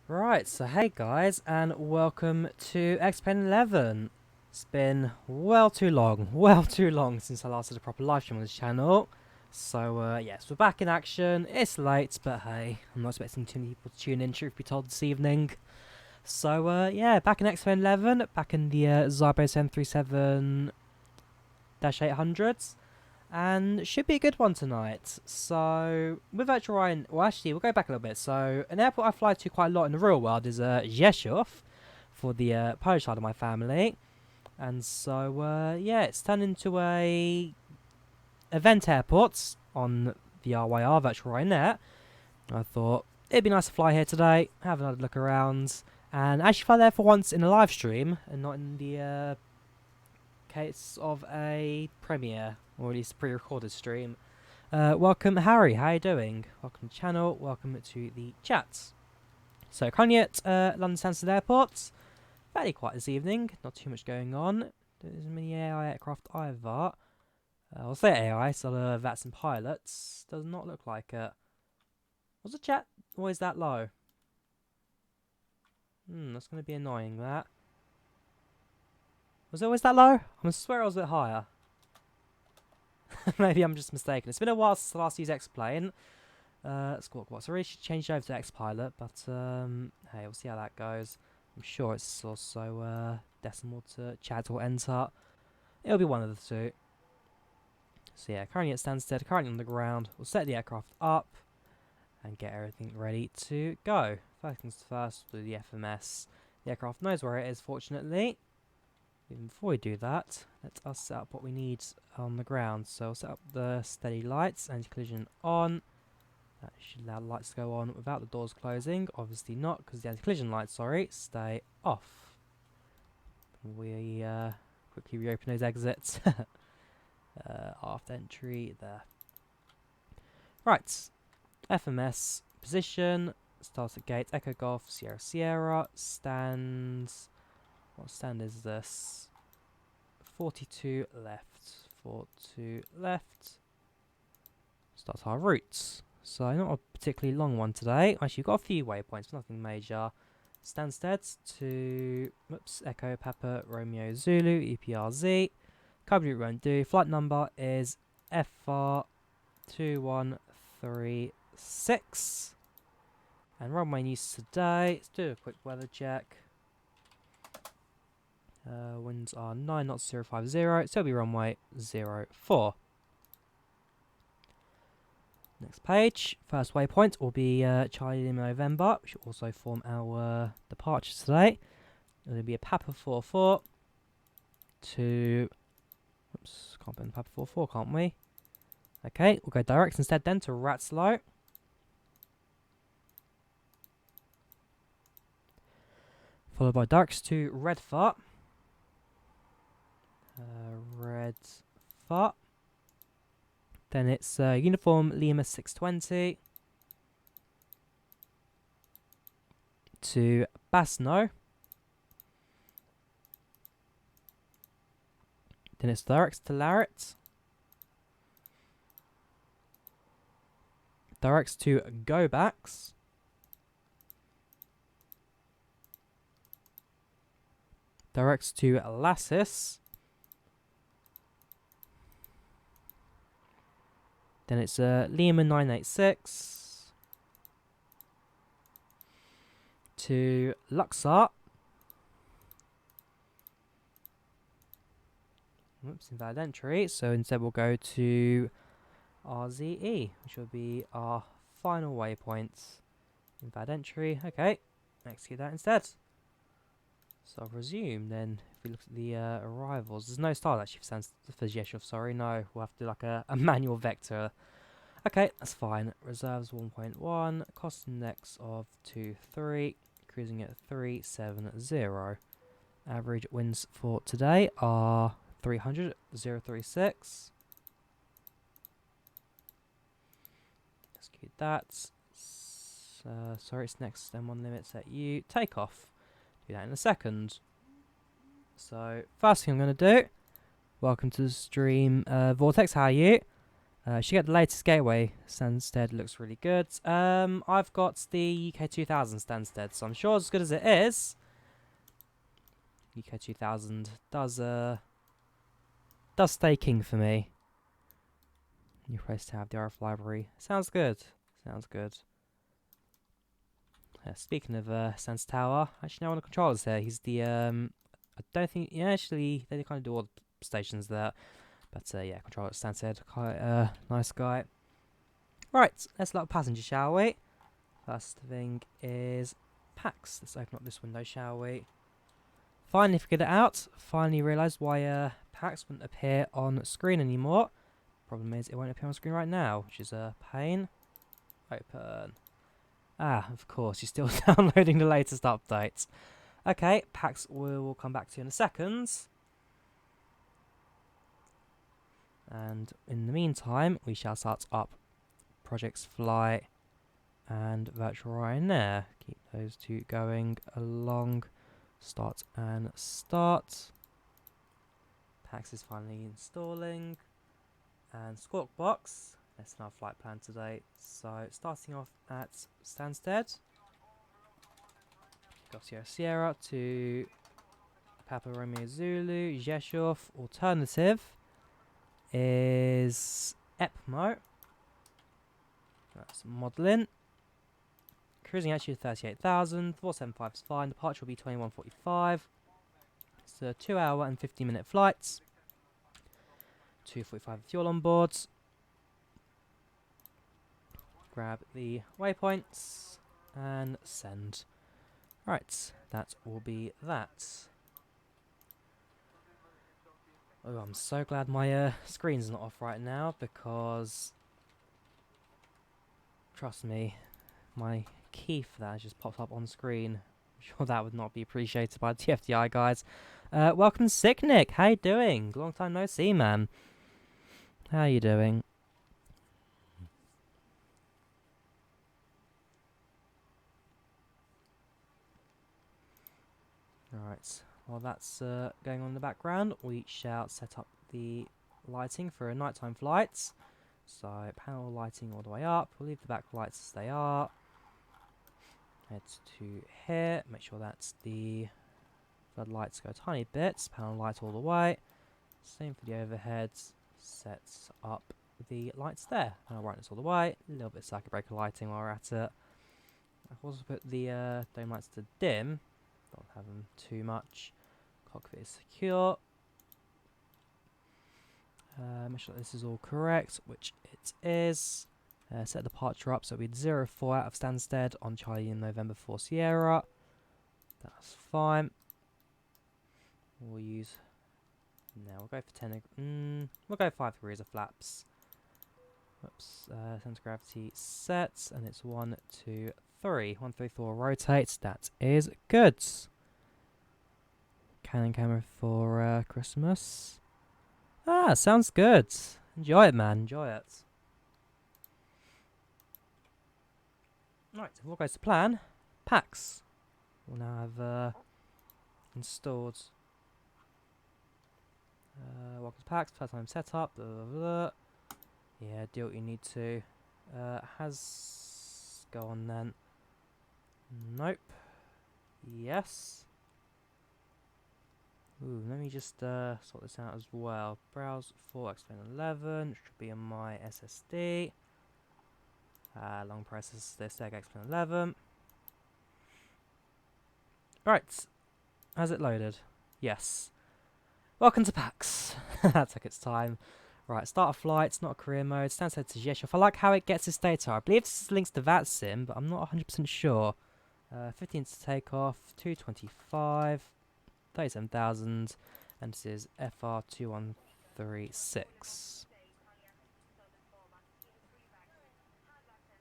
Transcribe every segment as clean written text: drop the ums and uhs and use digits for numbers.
Right, so hey guys, and welcome to XPen 11. It's been well too long since I last did a proper live stream on this channel. So yes, we're back in action. It's late, but hey, I'm not expecting too many people to tune in, truth be told, this evening. So yeah, back in XPen 11, back in the Zibo 737-800s. And it should be a good one tonight. So, with vRYR, well actually, we'll go back a little bit. So, an airport I fly to quite a lot in the real world is Rzeszow, for the Polish side of my family. And so, yeah, it's turned into a event airport on the vRYR, vRYR net. I thought, it'd be nice to fly here today, have another look around, and actually fly there for once in a live stream, and not in the case of a premiere, or at least a pre-recorded stream. Welcome, Harry. How you doing? Welcome to the channel. Welcome to the chat. So currently at London Stansted Airport. Fairly quiet this evening. Not too much going on. There isn't many AI aircraft either. I'll say AI, so VATs and pilots. Does not look like it. Was the chat always that low? That's going to be annoying, that. Was it always that low? I swear I was a bit higher. Maybe I'm just mistaken. It's been a while since I last used X-Plane. Squawk Watch. I really should change over to X-Pilot, but hey, we'll see how that goes. I'm sure it's also decimal to chat or enter. It'll be one of the two. So yeah, currently at Stansted, currently on the ground. We'll set the aircraft up and get everything ready to go. First things first, we'll do the FMS. The aircraft knows where it is, fortunately. Even before we do that, let us set up what we need on the ground. So we'll set up the steady lights, anti-collision on. That should allow the lights to go on without the doors closing. Obviously not, because the anti-collision lights, stay off. We quickly reopen those exits. Aft entry there. Right, FMS position. Start at gate, Echo Golf, Sierra Sierra, stands. What stand is this? 42 left. 42 left. Start our routes. So not a particularly long one today. Actually, we've got a few waypoints, nothing major. Stansted to Echo Papa Romeo Zulu EPRZ. Code route won't do. Flight number is FR2136. And runway news today. Let's do a quick weather check. Winds are 9 knots 050, so it'll be runway 04. Next page, first waypoint will be Charlie Lima November, which will also form our departure today. It'll be a Papa 44 to... Oops, can't put in Papa 44, can't we? Okay, we'll go direct instead then to Ratslow. Followed by directs to Redfart. Redfart. Then it's Uniform Lima 620 to Basno. Then it's directs to Larrett. Directs to Gobacks. Directs to Lassis. Then it's Lima 986 to Luxor. Whoops, invalid entry. So instead we'll go to RZE, which will be our final waypoint. Invalid entry. Okay, execute that instead. So I'll resume then. If we look at the arrivals, there's no style actually for Rzeszow, sorry. No, we'll have to do like a manual vector. Okay, that's fine. Reserves 1.1, cost index of 2.3, cruising at 370. Average winds for today are 300, 036. Execute that. Sorry, it's next M1 limits at you. Take off. Do that in a second. So, first thing I'm going to do, welcome to the stream, Vortex, how are you? Should get the latest gateway. Stansted looks really good. I've got the UK 2000 Stansted, so I'm sure as good as it is. UK 2000 does stay king for me. New place to have the RF library. Sounds good. Sounds good. Speaking of Sans Tower, actually, now on the controllers here, he's the I don't think. Yeah, actually, they kind of do all the stations there. But yeah, controller at Stansted, quite a nice guy. Right, let's load passenger, shall we? First thing is packs. Let's open up this window, shall we? Finally figured it out. Finally realised why packs wouldn't appear on screen anymore. Problem is, it won't appear on screen right now, which is a pain. Open. Ah, of course, you're still downloading the latest updates. Okay, packs we'll come back to in a second. And in the meantime, we shall start up Projects Fly and Virtual Ryanair. Keep those two going along. Start and start. Pax is finally installing. And Squawk Box. That's our flight plan today. So starting off at Stansted. Got Sierra to Papa Romeo Zulu, Rzeszow. Alternative is EPMO. That's modelling. Cruising actually 38,000. 475 is fine. Departure will be 21:45. It's a 2-hour and 50-minute flight. 245 fuel on board. Grab the waypoints and send. Right, that will be that. Oh, I'm so glad my screen's not off right now, because trust me, my key for that has just popped up on screen. I'm sure that would not be appreciated by the TFDI guys. Welcome, Sick Nick. How you doing? Long time no see, man. How you doing? Alright, while that's going on in the background, we shall set up the lighting for a nighttime flight. So, panel lighting all the way up. We'll leave the back lights as they are. Head to here. Make sure that's the floodlights go a tiny bit. Panel light all the way. Same for the overheads. Set up the lights there. Panel brightness all the way. A little bit of circuit breaker lighting while we're at it. I've also put the dome lights to dim. Don't have them too much. Cockpit is secure. Make sure this is all correct, which it is. Set departure up, so we'd 04 out of Stansted on Charlie in November 4 Sierra. That's fine. We'll use. No, we'll go for 10. We'll go 5 degrees of flaps. Whoops. Center gravity sets, and it's 1, 2, 3. 1, 3, 4 rotates. That is good. Canon camera for Christmas. Ah, sounds good. Enjoy it, man. Enjoy it. Right, if all goes to plan, packs. We'll now have installed. Welcome to packs. First time setup. Blah, blah, blah. Yeah, do what you need to. Has go on then. Nope. Yes. Ooh, let me just sort this out as well. Browse for Explain 11, which should be on my SSD. Long process this Explain 11. Right. Has it loaded? Yes. Welcome to PAX. That took its time. Right, start a flight. It's not a career mode. Stansted to Rzeszow. I like how it gets its data. I believe this links to VATSIM, but I'm not 100% sure. 15 to take off. 225. 37,000, and this is FR2136.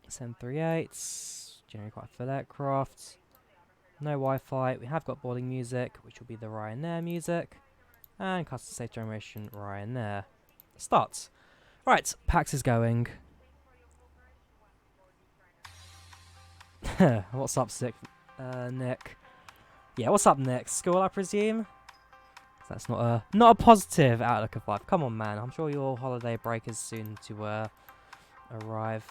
738, generally quite a full aircraft. No Wi-Fi. We have got boarding music, which will be the Ryanair music, and custom safe generation Ryanair. Start. Right, PAX is going. What's up, Nick? Yeah, what's up next? School, I presume? That's not a positive outlook of life. Come on, man. I'm sure your holiday break is soon to arrive.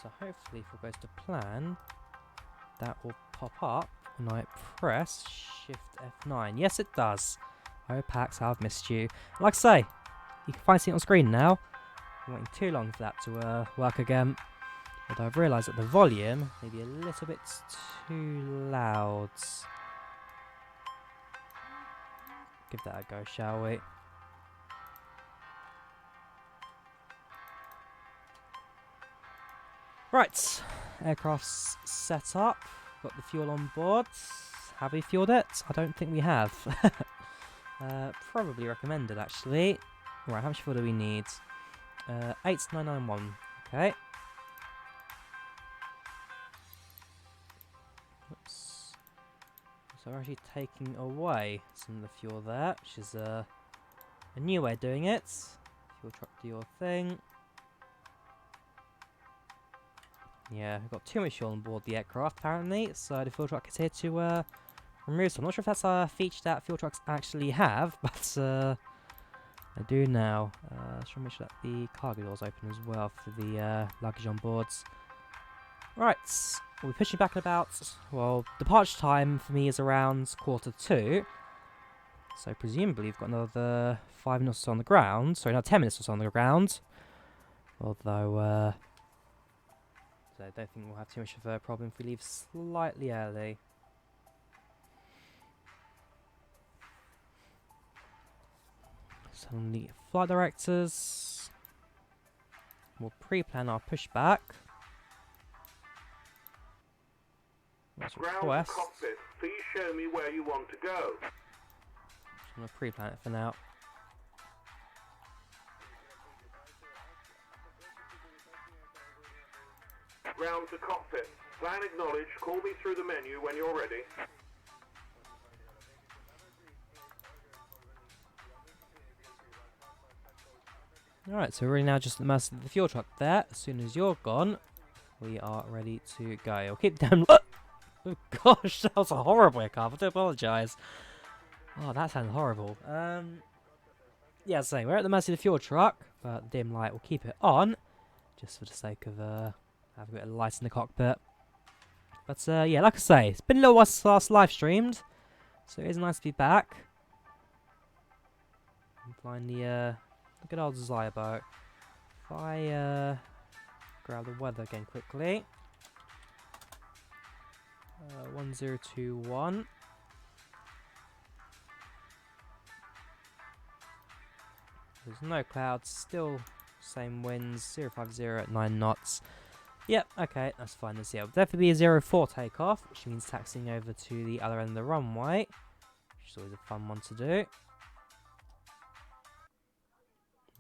So hopefully, if it goes to plan, that will pop up when I press Shift F9. Yes, it does. Oh, Pax, I've missed you. Like I say, you can finally see it on screen now. I'm waiting too long for that to work again. Although I've realised that the volume may be a little bit too loud. Give that a go, shall we? Right, aircraft's set up. Got the fuel on board. Have we fueled it? I don't think we have. Probably recommended, actually. Right, how much fuel do we need? 8991. Okay. Oops. So we're actually taking away some of the fuel there, which is a new way of doing it. Fuel truck, do your thing. Yeah, we've got too much fuel on board the aircraft, apparently, so the fuel truck is here to remove some. I'm not sure if that's a feature that fuel trucks actually have, but I do now. Let's try and make sure that the cargo door's open as well for the luggage on boards. Right, we'll be pushing back in about, well, departure time for me is around 1:45. So presumably we've got another 5 minutes or so on the ground. Sorry, another 10 minutes or so on the ground. Although, so I don't think we'll have too much of a problem if we leave slightly early. So on the flight directors, we'll pre-plan our pushback. Let's request. Cockpit, please show me where you want to go. I'm going to pre-plan it for now. Ground to cockpit. Plan acknowledged. Call me through the menu when you're ready. Alright, so we're really now just at the mercy of the fuel truck there. As soon as you're gone, we are ready to go. I'll keep down. Oh gosh, that was a horrible hiccup. I do apologise. Oh, that sounded horrible. Yeah, so we're at the mercy of the fuel truck, but the dim light will keep it on, just for the sake of having a bit of light in the cockpit. But yeah, like I say, it's been a little while since last live streamed, so it is nice to be back. And find the good old Zibo. If I grab the weather again quickly. 1021. There's no clouds, still same winds, 050 at 9 knots. Yep, okay, that's fine. This will definitely be a 04 takeoff, which means taxiing over to the other end of the runway, which is always a fun one to do.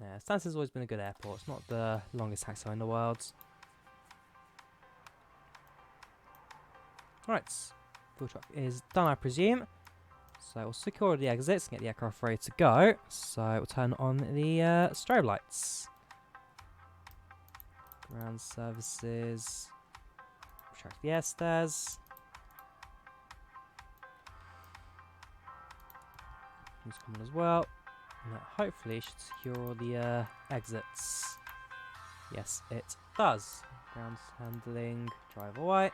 Yeah, Stansted's always been a good airport. It's not the longest taxiway in the world. Right, fuel truck is done, I presume. So we'll secure the exits and get the aircraft ready to go. So we'll turn on the strobe lights. Ground services. Retract the air stairs. These come on as well. And that hopefully should secure all the exits. Yes, it does. Ground handling, drive away.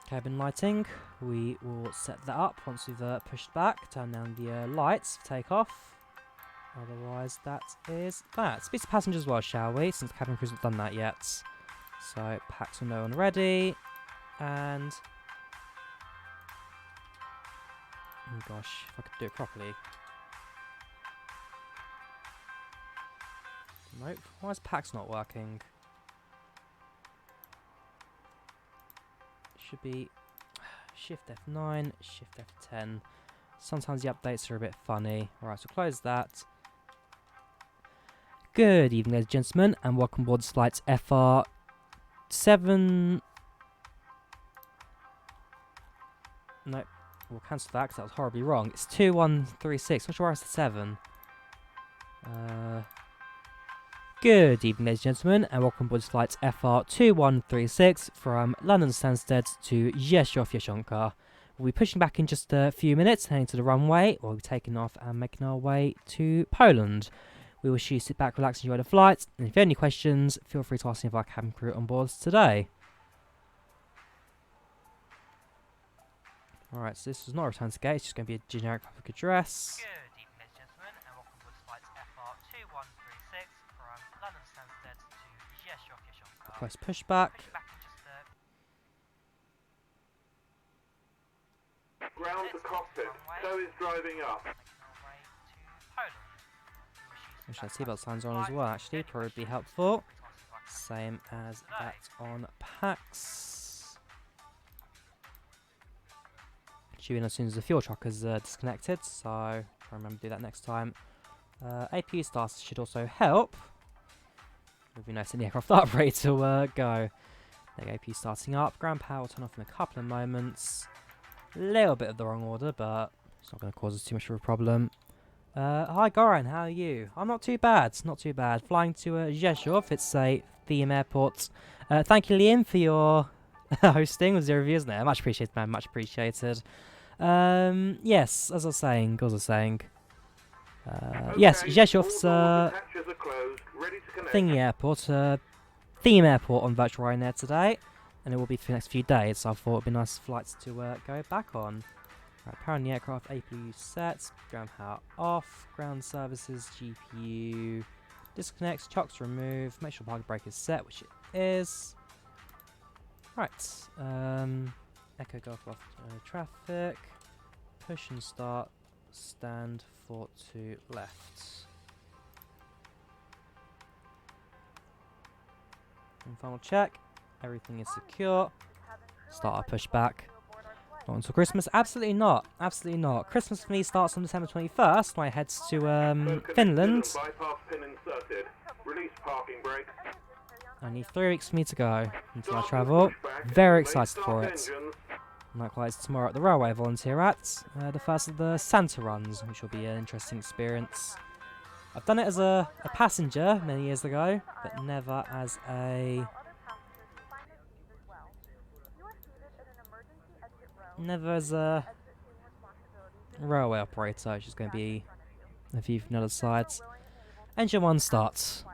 Cabin lighting, we will set that up once we've pushed back, turn down the lights for takeoff. Otherwise, that is that. Speak to passengers as well, shall we? Since cabin crews haven't done that yet. So, packs will know when ready. And oh gosh, if I could do it properly. Nope. Why is packs not working? Should be Shift F9, Shift F10. Sometimes the updates are a bit funny. Alright, so close that. Good evening, ladies and gentlemen, and welcome aboard flight FR7. Nope, we'll cancel that because that was horribly wrong. It's 2136. Not sure why it's the 7. Good evening, ladies and gentlemen, and welcome aboard flight FR2136 from London Stansted to Rzeszow Jasionka, We'll be pushing back in just a few minutes, heading to the runway. We'll be taking off and making our way to Poland. We wish you to sit back, relax, enjoy the flight. And if you have any questions, feel free to ask any of our cabin crew on board today. Alright, so this is not a return to gate, it's just going to be a generic public address. Good evening, ladies and gentlemen, and welcome aboard flight FR2136 from London Stansted to Rzeszow Jasionka. Press pushback. Ground the cockpit. So is driving up. Wish that seatbelt signs on as well, actually, probably be helpful. Same as that on PAX. Due in as soon as the fuel truck is disconnected, so try and remember to do that next time. APU starters should also help. It would be nice in the aircraft upgrade to go. The APU starting up. Ground power will turn off in a couple of moments. Little bit of the wrong order, but it's not going to cause us too much of a problem. Hi Goran, how are you? I'm not too bad, not too bad. Flying to Rzeszów, it's a theme airport. Thank you Liam for your hosting with 0 reviews there. Much appreciated, man, much appreciated. Yes, as I was saying, yes, Rzeszow's thingy airport, theme airport on virtual Ryanair today, and it will be for the next few days, so I thought it would be nice flights to go back on. Right, power on the aircraft, APU set, ground power off, ground services, GPU disconnects, chocks removed, make sure parking brake is set, which it is. Right, Echo Golf off traffic, push and start, stand for to left. And final check, everything is secure, start our pushback. Not until Christmas? Absolutely not, absolutely not. Christmas for me starts on December 21st when I head to Finland. Only 3 weeks for me to go until I travel. Very excited for it. Likewise, tomorrow at the railway I volunteer at, the first of the Santa runs, which will be an interesting experience. I've done it as a passenger many years ago, but never as a... Never as a railway operator, which is going to be a view from the other side. Engine 1 starts.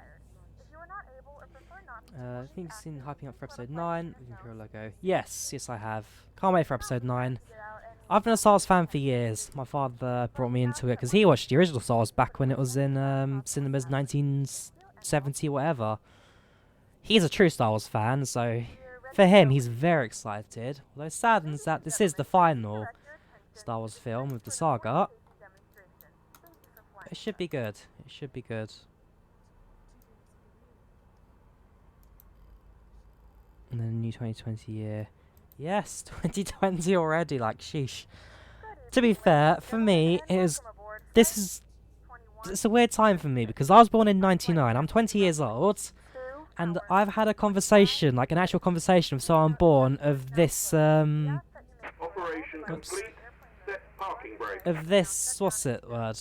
I think you've seen hyping up for episode 9 with Imperial logo. Yes, yes I have. Can't wait for episode 9. I've been a Star Wars fan for years. My father brought me into it because he watched the original Star Wars back when it was in cinemas 1970 whatever. He's a true Star Wars fan, so for him he's very excited. Although it saddens that this is the final Star Wars film with the saga. It should be good. It should be good. And then new 2020 year. Yes, 2020 already, like, sheesh. To be fair, for me, it's a weird time for me, because I was born in 99, I'm 20 years old, and I've had a conversation, like an actual conversation with someone born of this, Operation complete. Set parking brake. of this, what's it word?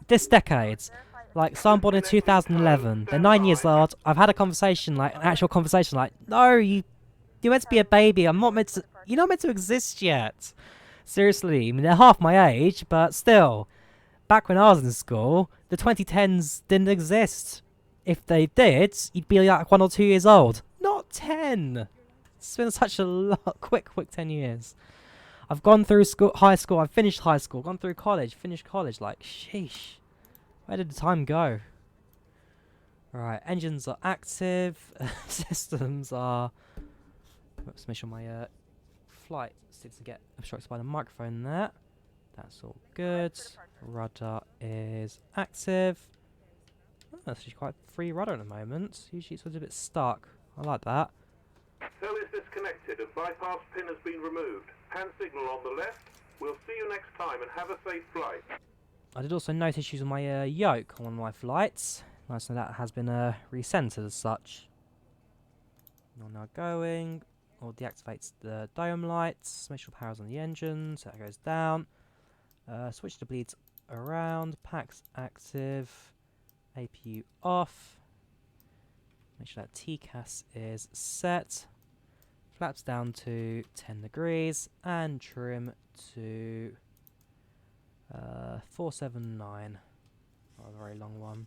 This decade. Like, so I'm born in 2011. They're 9 years old. I've had a conversation, like an actual conversation, like, no, you're meant to be a baby. I'm not meant to. You're not meant to exist yet. Seriously, I mean, they're half my age, but still, back when I was in school, the 2010s didn't exist. If they did, you'd be like 1 or 2 years old. Not 10. It's been such a quick 10 years. I've gone through high school. I've finished high school. Gone through college. Finished college. Like, sheesh. Where did the time go? Alright, engines are active. Systems are... Let's make sure my flight sticks to get obstructed by the microphone there. That's all good. Rudder is active. Oh, that's actually quite free rudder at the moment. Usually it's a bit stuck. I like that. Cell is disconnected and bypass pin has been removed. Hand signal on the left. We'll see you next time and have a safe flight. I did also notice issues with my yoke on one of my flights. Nice to know that has been recentered as such. Now going. Or deactivates the dome lights. Make sure power's on the engine, so that goes down. Switch the bleeds around. Packs active. APU off. Make sure that TCAS is set. Flaps down to 10 degrees and trim to 479. Not a very long one.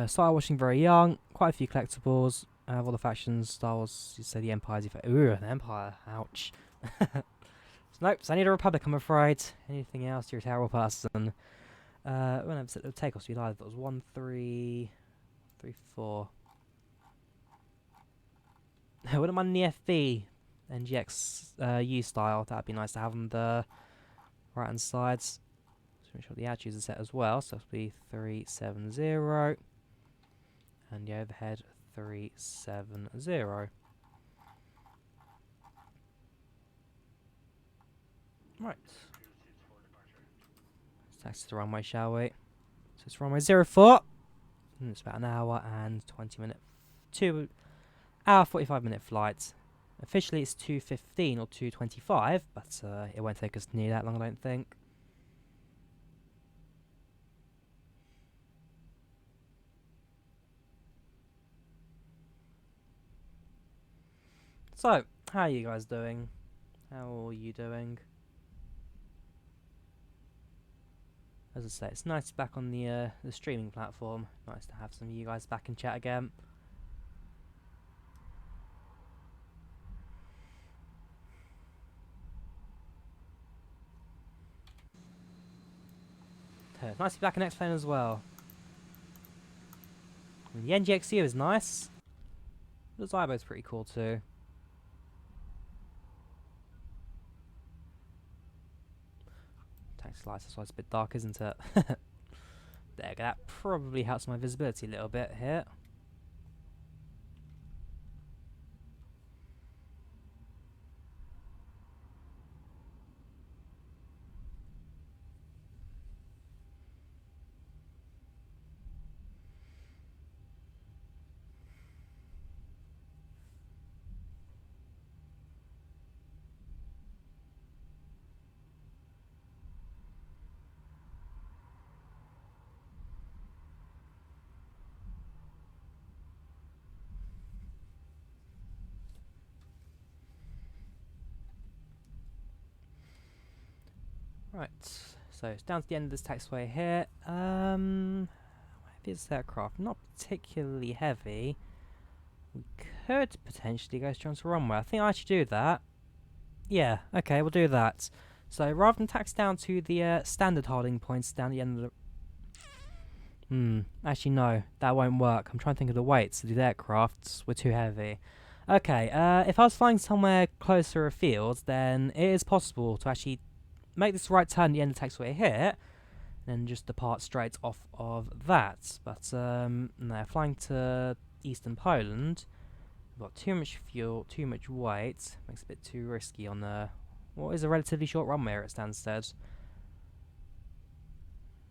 Style washing very young. Quite a few collectibles. All the factions. Star Wars. You say the Empire's. Ooh, an Empire. Ouch. Nope. So I need a Republic. I'm afraid. Anything else? You're a terrible person. When it would take us, we lied. That was 1334. Wouldn't mind the FB NGXu style. That'd be nice to have on the right hand sides. So make sure the attitudes are set as well. So it'll be 370. And the overhead 370. Right. Let's taxi the runway, shall we? So it's runway 04. And it's about an hour and 20 minute, 2 hour 45 minute flight. Officially it's 2:15 or 2:25, but it won't take us near that long, I don't think. So, how are you guys doing? How are you doing? As I say, it's nice to be back on the streaming platform. Nice to have some of you guys back in chat again. Nice to be back in X-Plane as well. I mean, the NGXu is nice. The Zibo's pretty cool too. Taxi lights, that's why it's a bit dark, isn't it? There we go, that probably helps my visibility a little bit here. Right, so it's down to the end of this taxiway here. How heavy is the aircraft? Not particularly heavy. We could potentially go straight onto the runway. I think I should do that. Yeah, okay, we'll do that. So rather than taxi down to the standard holding points down the end of the... actually no, that won't work. I'm trying to think of the weights of the aircrafts. We're too heavy. Okay, if I was flying somewhere closer afield, then it is possible to actually make this right turn at the end of the taxiway here, and then just depart straight off of that. But no, flying to Eastern Poland, we've got too much fuel, too much weight, makes it a bit too risky on what is a relatively short runway here at Stansted.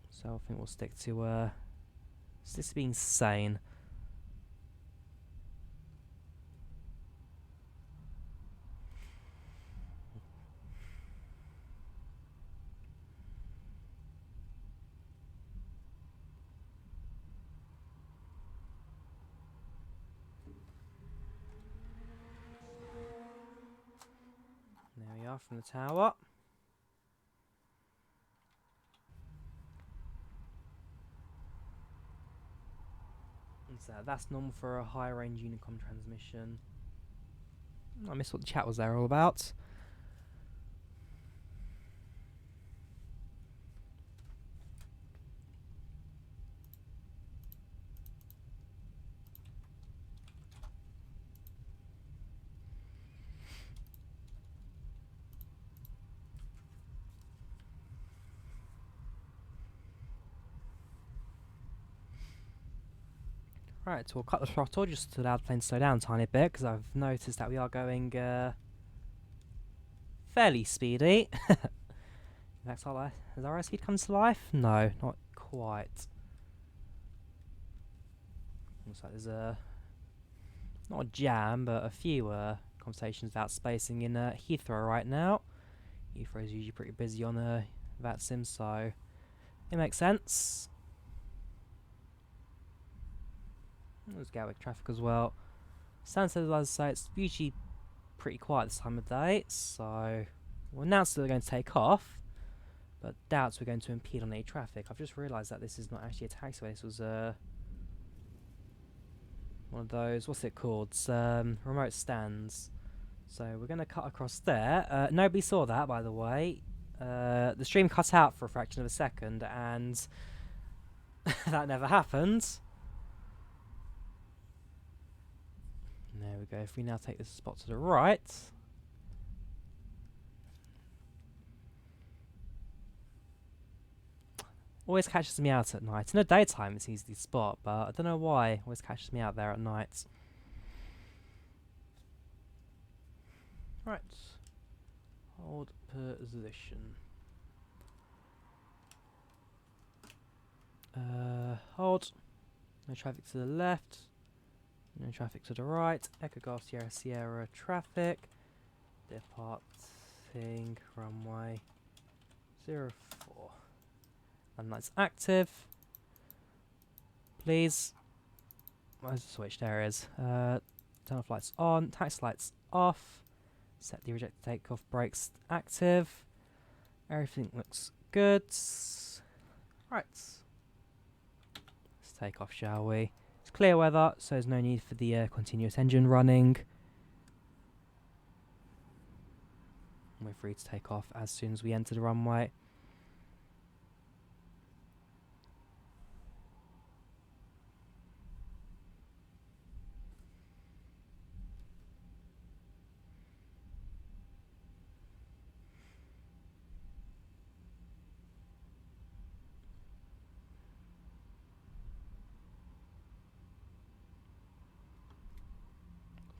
So I think we'll stick to being sane. There we are from the tower. And so that's normal for a high range Unicom transmission. I missed what the chat was there all about. Right, so we'll cut the throttle just to allow the plane to slow down a tiny bit, because I've noticed that we are going fairly speedy. That's our has our speed come to life? No, not quite. Looks like there's not a jam, but a few conversations about spacing in Heathrow right now. Heathrow is usually pretty busy on that sim, so it makes sense. There's Gatwick traffic as well. Stansted, as I say, it's usually pretty quiet this time of day, so we'll announce that we're going to take off, but doubts we're going to impede on any traffic. I've just realised that this is not actually a taxiway. This was one of those, what's it called? Remote stands. So we're going to cut across there. Nobody saw that, by the way. The stream cut out for a fraction of a second, and that never happened. There we go. If we now take this spot to the right, always catches me out at night. In the daytime it's easy to spot, but I don't know why. Always catches me out there at night. Right. Hold position. Hold. No traffic to the left. No traffic to the right. Echo Golf Sierra Sierra traffic. Departing runway 04. And that's active. Please. Where's the switch? There it is. Turn off lights on. Taxi lights off. Set the reject takeoff brakes active. Everything looks good. Right. Let's take off, shall we? It's clear weather, so there's no need for the continuous engine running. We're free to take off as soon as we enter the runway.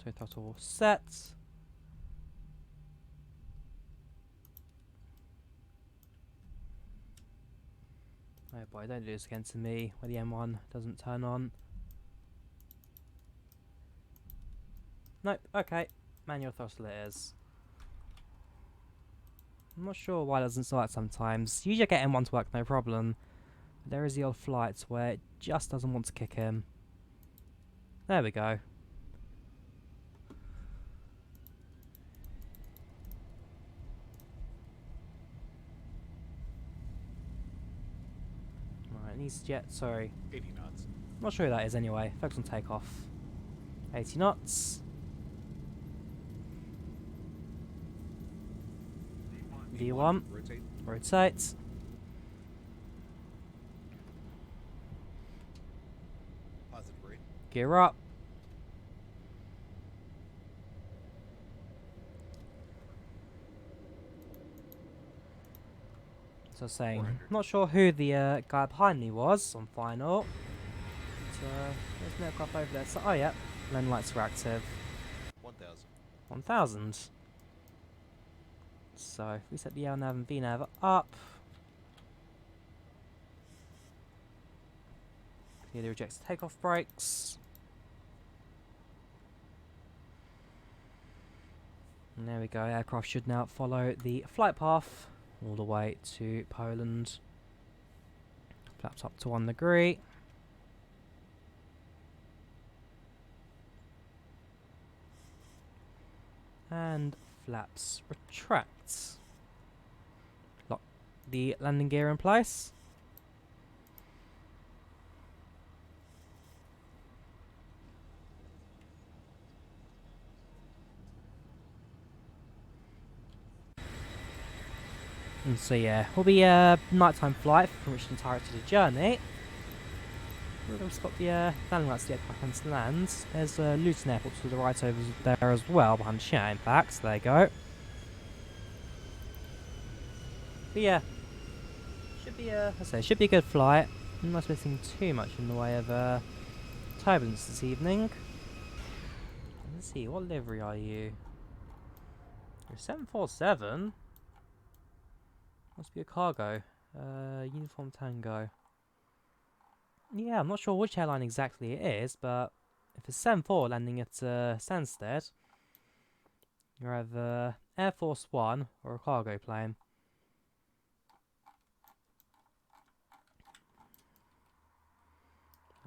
So throttle set. Oh boy, don't do this again to me where the M1 doesn't turn on. Nope, okay. Manual throttle it is. I'm not sure why it doesn't select sometimes. Usually I get M1 to work no problem. But there is the odd flight where it just doesn't want to kick in. There we go. Needs to jet, sorry. 80 knots. Not sure who that is anyway. Focus on takeoff. 80 knots. V1. Rotate. Rotate. Positive rate. Gear up. So I was saying, 400. not sure who the guy behind me was on final. But, there's no aircraft over there. So, oh yeah, lane lights were active. 1,000. 1,000. So if we set the LNAV and VNAV up, clearly rejects takeoff brakes. And there we go. Aircraft should now follow the flight path all the way to Poland. Flaps up to 1 degree. And flaps retract. Lock the landing gear in place. And so yeah, will be a nighttime flight for pretty much the entirety of the journey. We're going to spot the landing lights to get back onto land. There's Luton Airport to the right over there as well, behind the Shanghai Impact. There you go. But yeah, should be should be a good flight. I'm not expecting too much in the way of turbulence this evening. Let's see, what livery are you? You're 747. Must be a cargo. Uniform Tango. Yeah, I'm not sure which airline exactly it is, but if it's 74 landing at Stansted, you're either Air Force One or a cargo plane.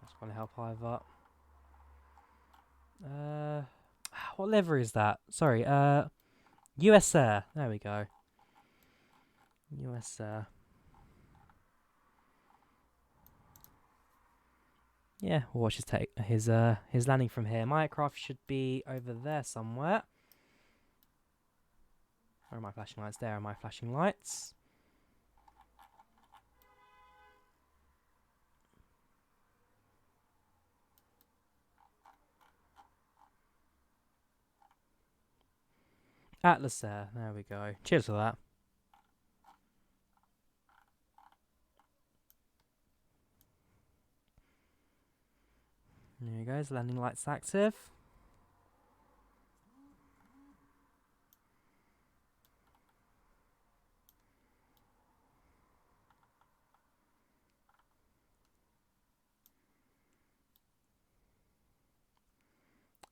That's going to help either. What livery is that? Sorry, US Air. There we go. US Air. Yeah, we'll watch his landing from here. My aircraft should be over there somewhere. Where are my flashing lights? There are my flashing lights. Atlas Air. There we go. Cheers for that. There you go. Landing lights active.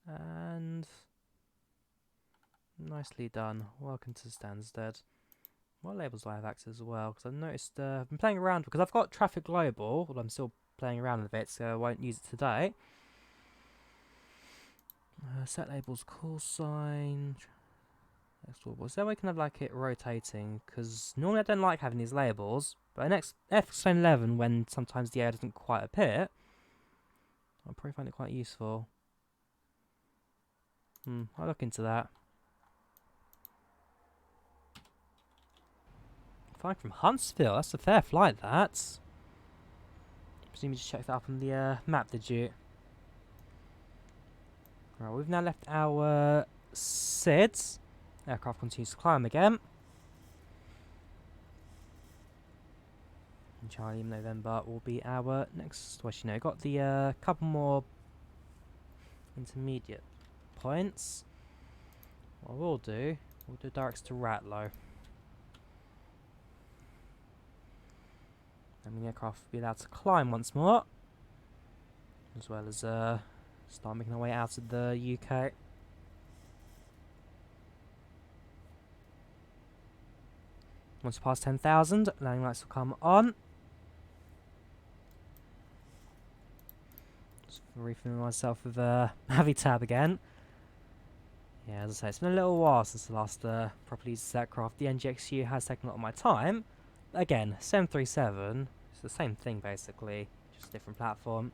And nicely done. Welcome to Stansted. What labels do I have active as well? Because I've noticed I've been playing around because I've got Traffic Global, but I'm still playing around with it, so I won't use it today. Set labels, call sign. Is there a way I can have like it rotating? Because normally I don't like having these labels, but in F11, when sometimes the air doesn't quite appear, I'll probably find it quite useful. I'll look into that. Flying from Huntsville, that's a fair flight, that. Presume you just checked that up on the map, did you? Right, we've now left our SIDS. Aircraft continues to climb again. And Charlie November will be our next. Well, you know, got the couple more intermediate points. What we'll do directs to Ratlow. And the aircraft will be allowed to climb once more, as well as start making our way out of the UK. Once past 10,000, landing lights will come on. Just refilling myself with Navitab again. Yeah, as I say, it's been a little while since the last properly used this aircraft. The NGXu has taken a lot of my time. Again, 737, it's the same thing basically, just a different platform.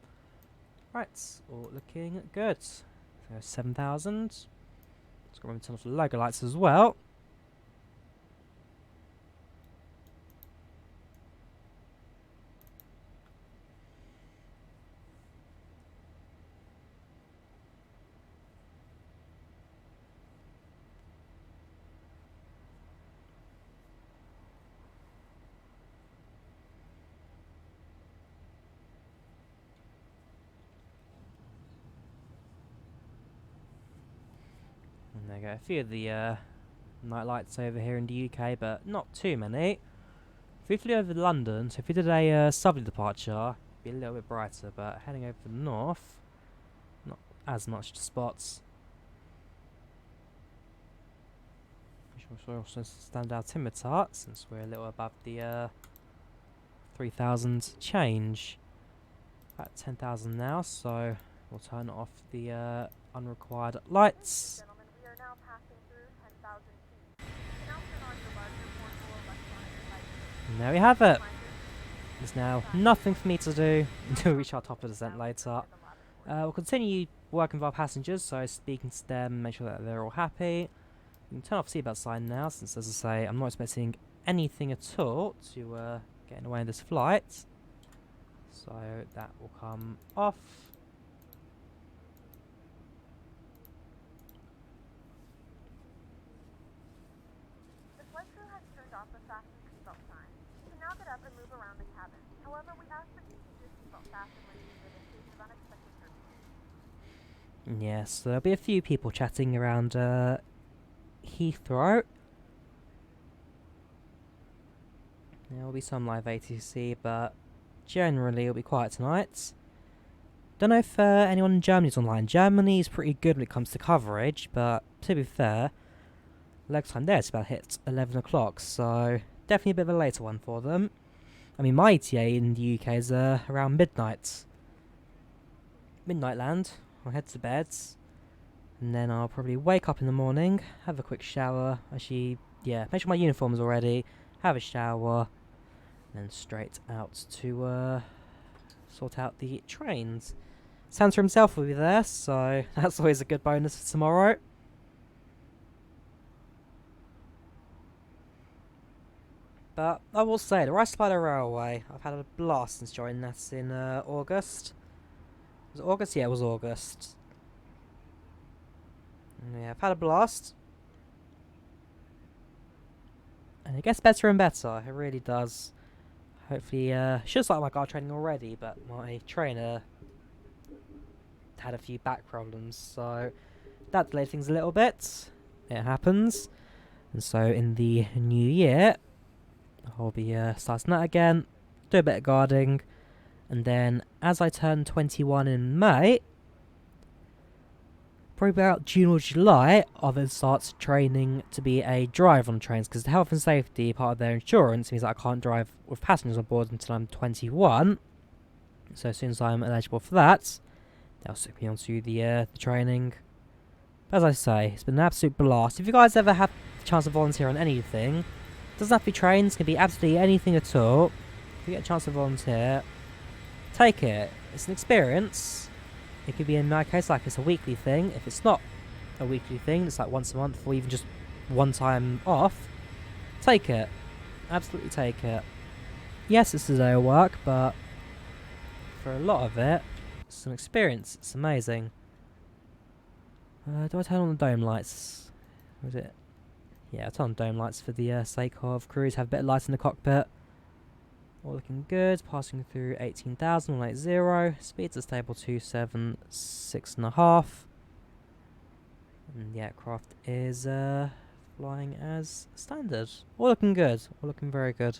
Right, all looking good. So 7,000. Let's go remember to turn off the logo lights as well. And there you go, a few of the night lights over here in the UK, but not too many. If we flew over London, so if we did a southerly departure, it'd be a little bit brighter, but heading over the north, not as much to spots. We should also stand our Timitar, since we're a little above the 3,000 change. About 10,000 now, so we'll turn off the unrequired lights. And there we have it. There's now nothing for me to do until we reach our top of descent later. We'll continue working with our passengers, so speaking to them, make sure that they're all happy. We can turn off seatbelt sign now, since as I say, I'm not expecting anything at all to get in the way of this flight. So that will come off. The flight crew has turned off the fasten seatbelt sign. You can now get up and move around the cabin. However, we ask that you keep your seatbelt fastened when needed in case of unexpected turbulence. Yes, there'll be a few people chatting around Heathrow. There will be some live ATC, but generally it'll be quiet tonight. Don't know if anyone in Germany's online. Germany's pretty good when it comes to coverage, but to be fair, leg time there is about hit 11 o'clock, so definitely a bit of a later one for them. I mean, my ETA in the UK is around midnight. Midnight land. I'll head to bed. And then I'll probably wake up in the morning, have a quick shower. Actually, yeah, make sure my uniform's all ready, have a shower, and then straight out to sort out the trains. Santa himself will be there, so that's always a good bonus for tomorrow. But I will say, the Ryslida Railway, I've had a blast since joining that in August. Was it August? Yeah, it was August. Yeah, I've had a blast. And it gets better and better, it really does. Hopefully, should have started my guard training already, but my trainer had a few back problems, so that delayed things a little bit. It happens. And so in the new year, I'll be starting that again, do a bit of guarding, and then as I turn 21 in May, probably about June or July, I'll then start training to be a driver on trains, because the health and safety part of their insurance means that I can't drive with passengers on board until I'm 21. So as soon as I'm eligible for that, they'll stick me onto the training. But as I say, it's been an absolute blast. If you guys ever have the chance to volunteer on anything, doesn't have to be trains, can be absolutely anything at all. If you get a chance to volunteer, take it. It's an experience. It could be, in my case, like it's a weekly thing. If it's not a weekly thing, it's like once a month or even just one time off, take it. Absolutely take it. Yes, it's a day of work, but for a lot of it, it's an experience. It's amazing. Do I turn on the dome lights? Or is it? Yeah, I'll turn on dome lights for the sake of crews have a bit of light in the cockpit. All looking good. Passing through 18,180. Speeds are stable 276.5. And the aircraft is flying as standard. All looking good. All looking very good.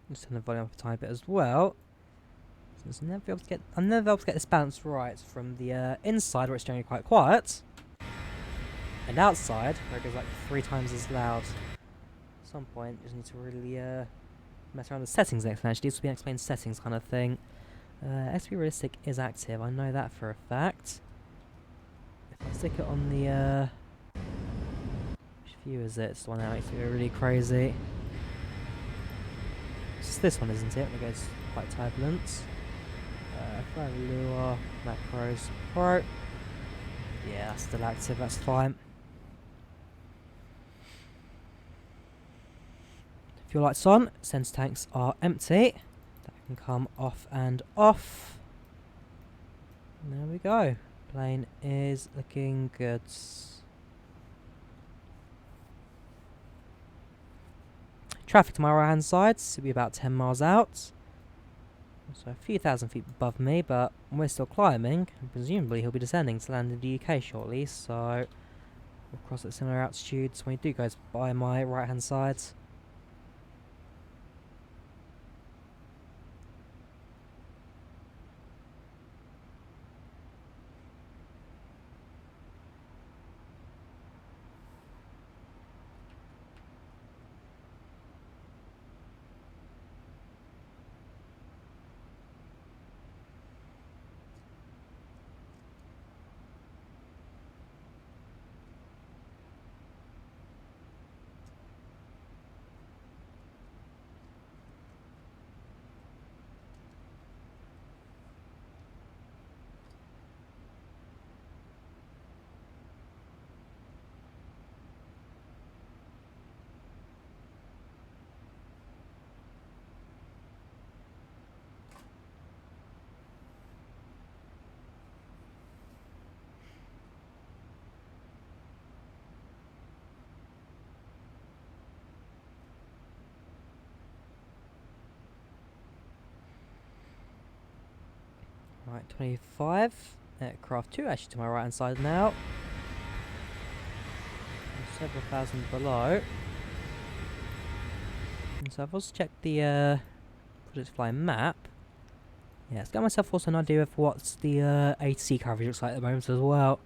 Just turn the volume up a tiny bit as well. I'm never able to get this balance right from the inside, where it's generally quite quiet, and outside, where it goes like 3 times as loud. At some point, you just need to really mess around with settings next. Actually, this will be an explained settings kind of thing. XP Realistic is active. I know that for a fact. If I stick it on the which view is it? It's the one that makes me go really crazy. It's this one, isn't it? It goes quite turbulent. vRYR, macros, pro. Yeah, that's still active, that's fine. Fuel lights on, sensor tanks are empty. That can come off and off. And there we go. Plane is looking good. Traffic to my right hand side, so be about 10 miles out. So a few thousand feet above me, but we're still climbing, and presumably he'll be descending to land in the UK shortly, so we'll cross at similar altitudes when he goes by my right hand side. Right, 25. Aircraft 2 actually to my right hand side now. And several thousand below. And so I've also checked the Project Fly map. Yeah, let's get myself also an idea of what the ATC coverage looks like at the moment as well.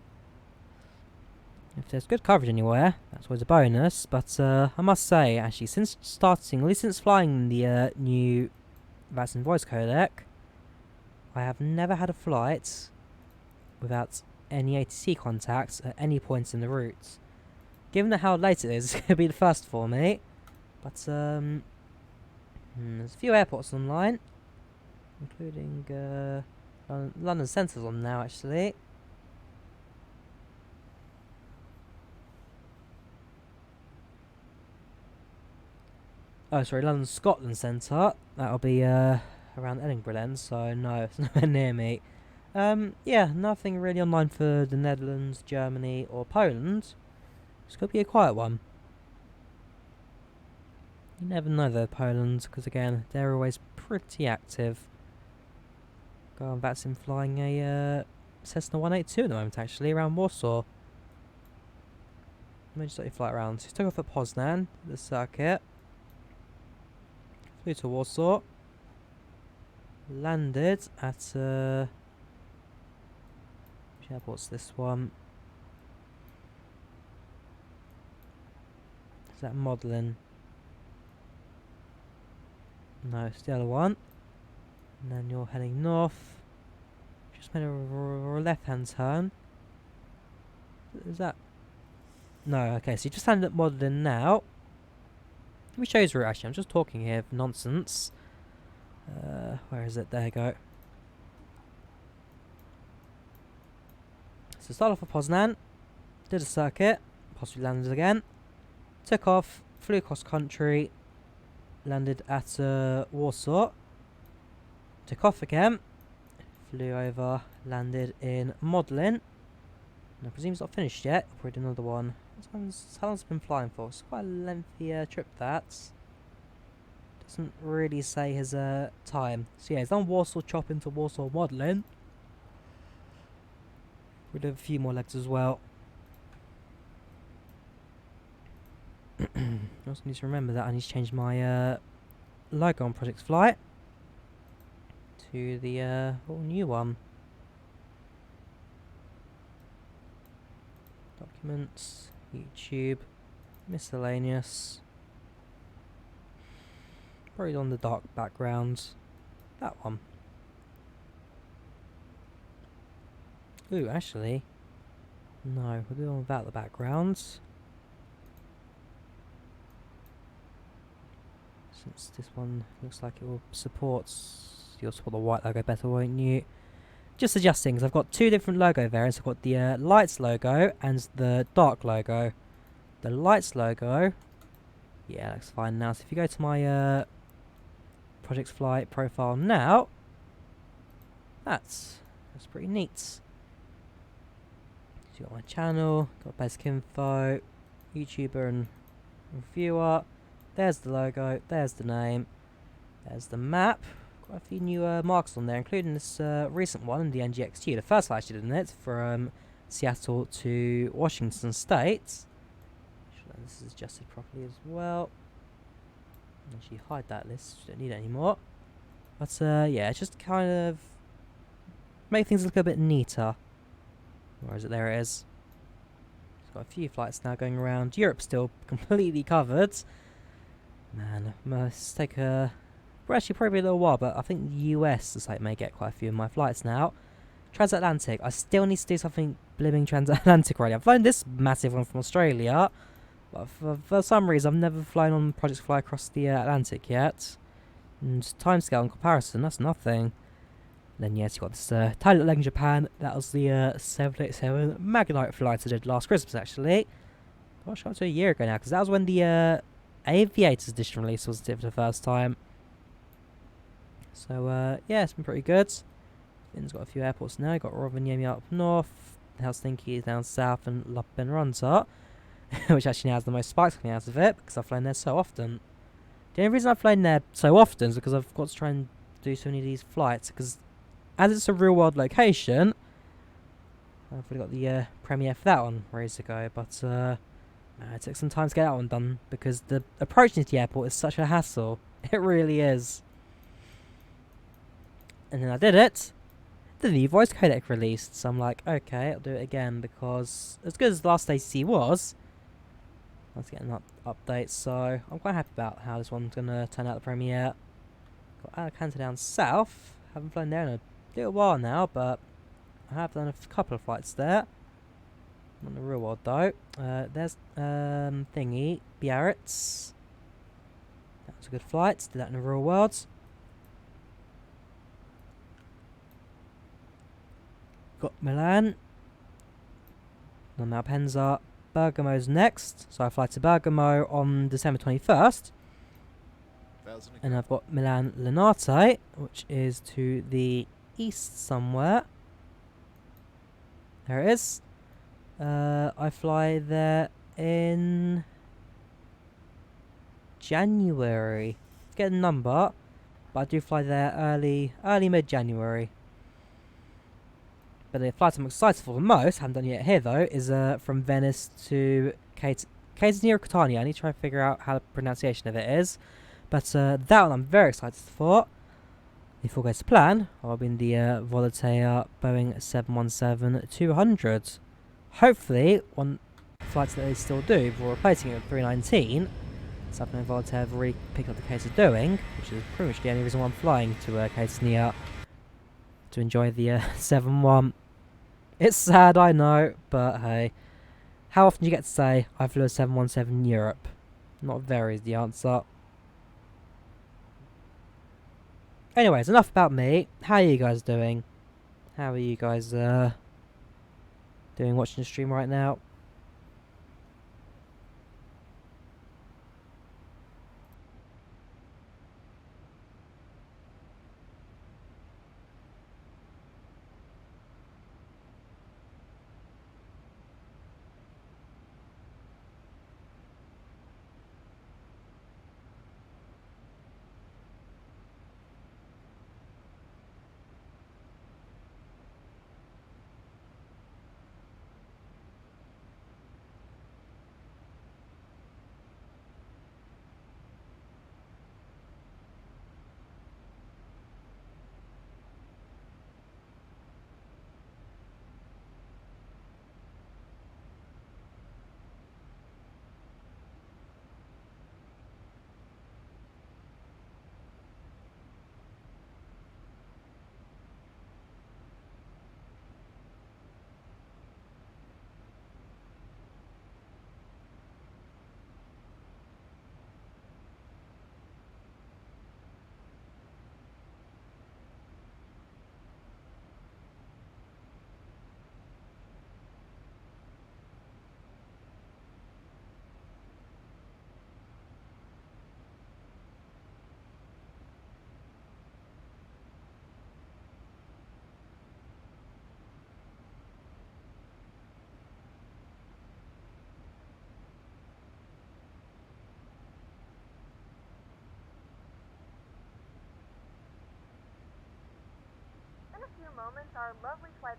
If there's good coverage anywhere, that's always a bonus. But I must say, actually, since starting, at least since flying the new VRYR voice codec, I have never had a flight without any ATC contacts at any point in the route. Given that how late it is, it's going to be the first for me. But there's a few airports online, including London Stansted on now actually. Oh, sorry, London Scotland Centre. That'll be around Edinburgh then, so no, it's nowhere near me. Yeah, nothing really online for the Netherlands, Germany, or Poland. It's going to be a quiet one. You never know though, Poland, because again, they're always pretty active. Go on, that's him flying a Cessna 182 at the moment actually, around Warsaw. Let me just let you fly around. So he took off at Poznan, the circuit. Flew to Warsaw. Landed at which airport's this one? Is that Modlin? No, it's the other one. And then you're heading north. Just made a left-hand turn. Is that? No, okay, so you just landed at Modlin now. Let me show you his route actually, I'm just talking here for nonsense. Where is it? There you go. So start off at Poznan, did a circuit, possibly landed again, took off, flew across country, landed at Warsaw, took off again, flew over, landed in Modlin, and I presume it's not finished yet. I'll probably do another one. How long's it been flying for? It's quite a lengthy trip that. Doesn't really say his time. So yeah, he's done Warsaw Chop into Warsaw Modlin. We'll do a few more legs as well. I also need to remember that I need to change my logo on Project Flight to the all new one. Documents, YouTube, miscellaneous. Probably on the dark background. That one. Ooh, actually, no, we'll do one without the backgrounds. Since this one looks like it will support, you'll support the white logo better, won't you? Just adjusting, because I've got two different logo variants. I've got the lights logo and the dark logo. The lights logo, yeah, looks fine now. So if you go to my Project Flight profile now, that's pretty neat. So you got my channel, got basic info, YouTuber and reviewer. There's the logo, there's the name, there's the map. Quite a few new marks on there, including this recent one, the NGXu. The first I actually did in it, from Seattle to Washington State. Sure this is adjusted properly as well. Actually hide that list, don't need it anymore. But yeah, just kind of make things look a bit neater. Where is it? There it is. It's got a few flights now going around. Europe's still completely covered. Man, must take a... Well, actually probably a little while, but I think the US looks like may get quite a few of my flights now. Transatlantic. I still need to do something blimming transatlantic already. I've flown this massive one from Australia, but for some reason I've never flown on Project Fly across the Atlantic yet. And timescale in comparison, that's nothing. Then yes, you got this tiny little leg in Japan. That was the 787 Magnite flight I did last Christmas actually. Gosh, up to a year ago now, because that was when the Aviators edition release was for the first time. So yeah, it's been pretty good. Finn's got a few airports now. You've got Rovaniemi up north, Helsinki is down south, and Lappeenranta, which actually now has the most spikes coming out of it because I've flown there so often. The only reason I've flown there so often is because I've got to try and do so many of these flights, because as it's a real world location, I've already got the premiere for that one ready to go, but it took some time to get that one done because the approach into the airport is such a hassle. It really is. And then I did it. The new voice codec released, so I'm like, okay, I'll do it again because as good as the last ACC was, let's get an update. So I'm quite happy about how this one's gonna turn out the premiere. Got Alicante down south. Haven't flown there in a little while now, but I have done a couple of flights there. Not in the real world though. There's thingy, Biarritz. That was a good flight. Did that in the real world. Got Milan. And now Malpensa. Bergamo's next. So I fly to Bergamo on December 21st. And I've got Milan Linate, which is to the east somewhere. There it is. I fly there in January. Get a number, but I do fly there early mid-January. But the flight I'm excited for the most, haven't done yet here though, is from Venice to Catania or Catania. I need to try and figure out how the pronunciation of it is. But that one I'm very excited for. If all goes to plan, I'll be in the Volotea Boeing 717-200. Hopefully, one flight that they still do, before replacing it with 319, something Volotea have already picked up the case of doing, which is pretty much the only reason why I'm flying to Catania, to enjoy the 7-1. It's sad, I know, but hey. How often do you get to say, I flew a 717 in Europe? Not very is the answer. Anyways, enough about me. How are you guys doing? How are you guys doing watching the stream right now? Moments, our lovely flight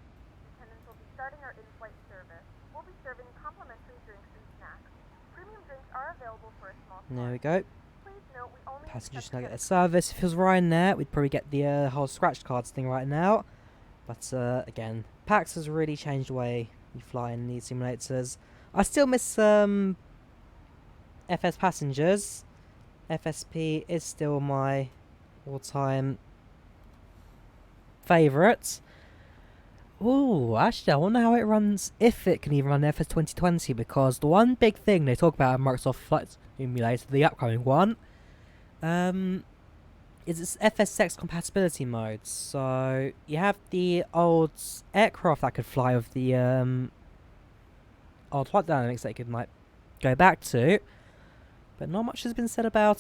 attendants will be starting our in-flight service. We'll be serving complimentary drinks and snacks. Premium drinks are available for a small There we go. Please note we only Passengers now get their service. If it was Ryan there, we'd probably get the whole scratch cards thing right now. But again, PAX has really changed the way you fly in these simulators. I still miss FS Passengers. FSP is still my all-time favourite. Ooh, actually, I wonder how it runs, if it can even run FS 2020, because the one big thing they talk about in Microsoft Flight Simulator, the upcoming one, is its FSX compatibility mode. So you have the old aircraft that could fly with the old flight dynamics that you could like go back to, but not much has been said about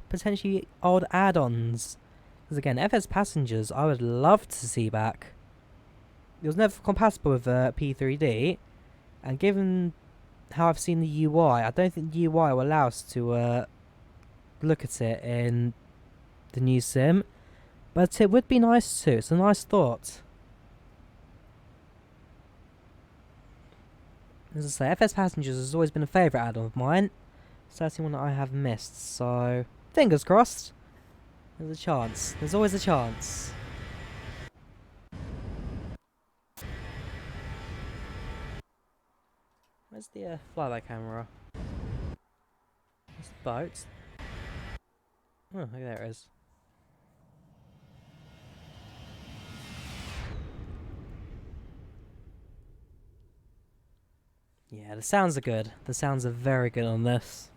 potentially old add-ons. Because again, FS Passengers, I would love to see back. It was never compatible with P3D, and given how I've seen the UI, I don't think the UI will allow us to look at it in the new sim. But it would be nice too. It's a nice thought. As I say, FS Passengers has always been a favourite add-on of mine. Certainly one that I have missed, so fingers crossed. There's a chance. There's always a chance. Where's the flyby camera? There's the boat. Oh, okay, there it is. Yeah, the sounds are good. The sounds are very good on this.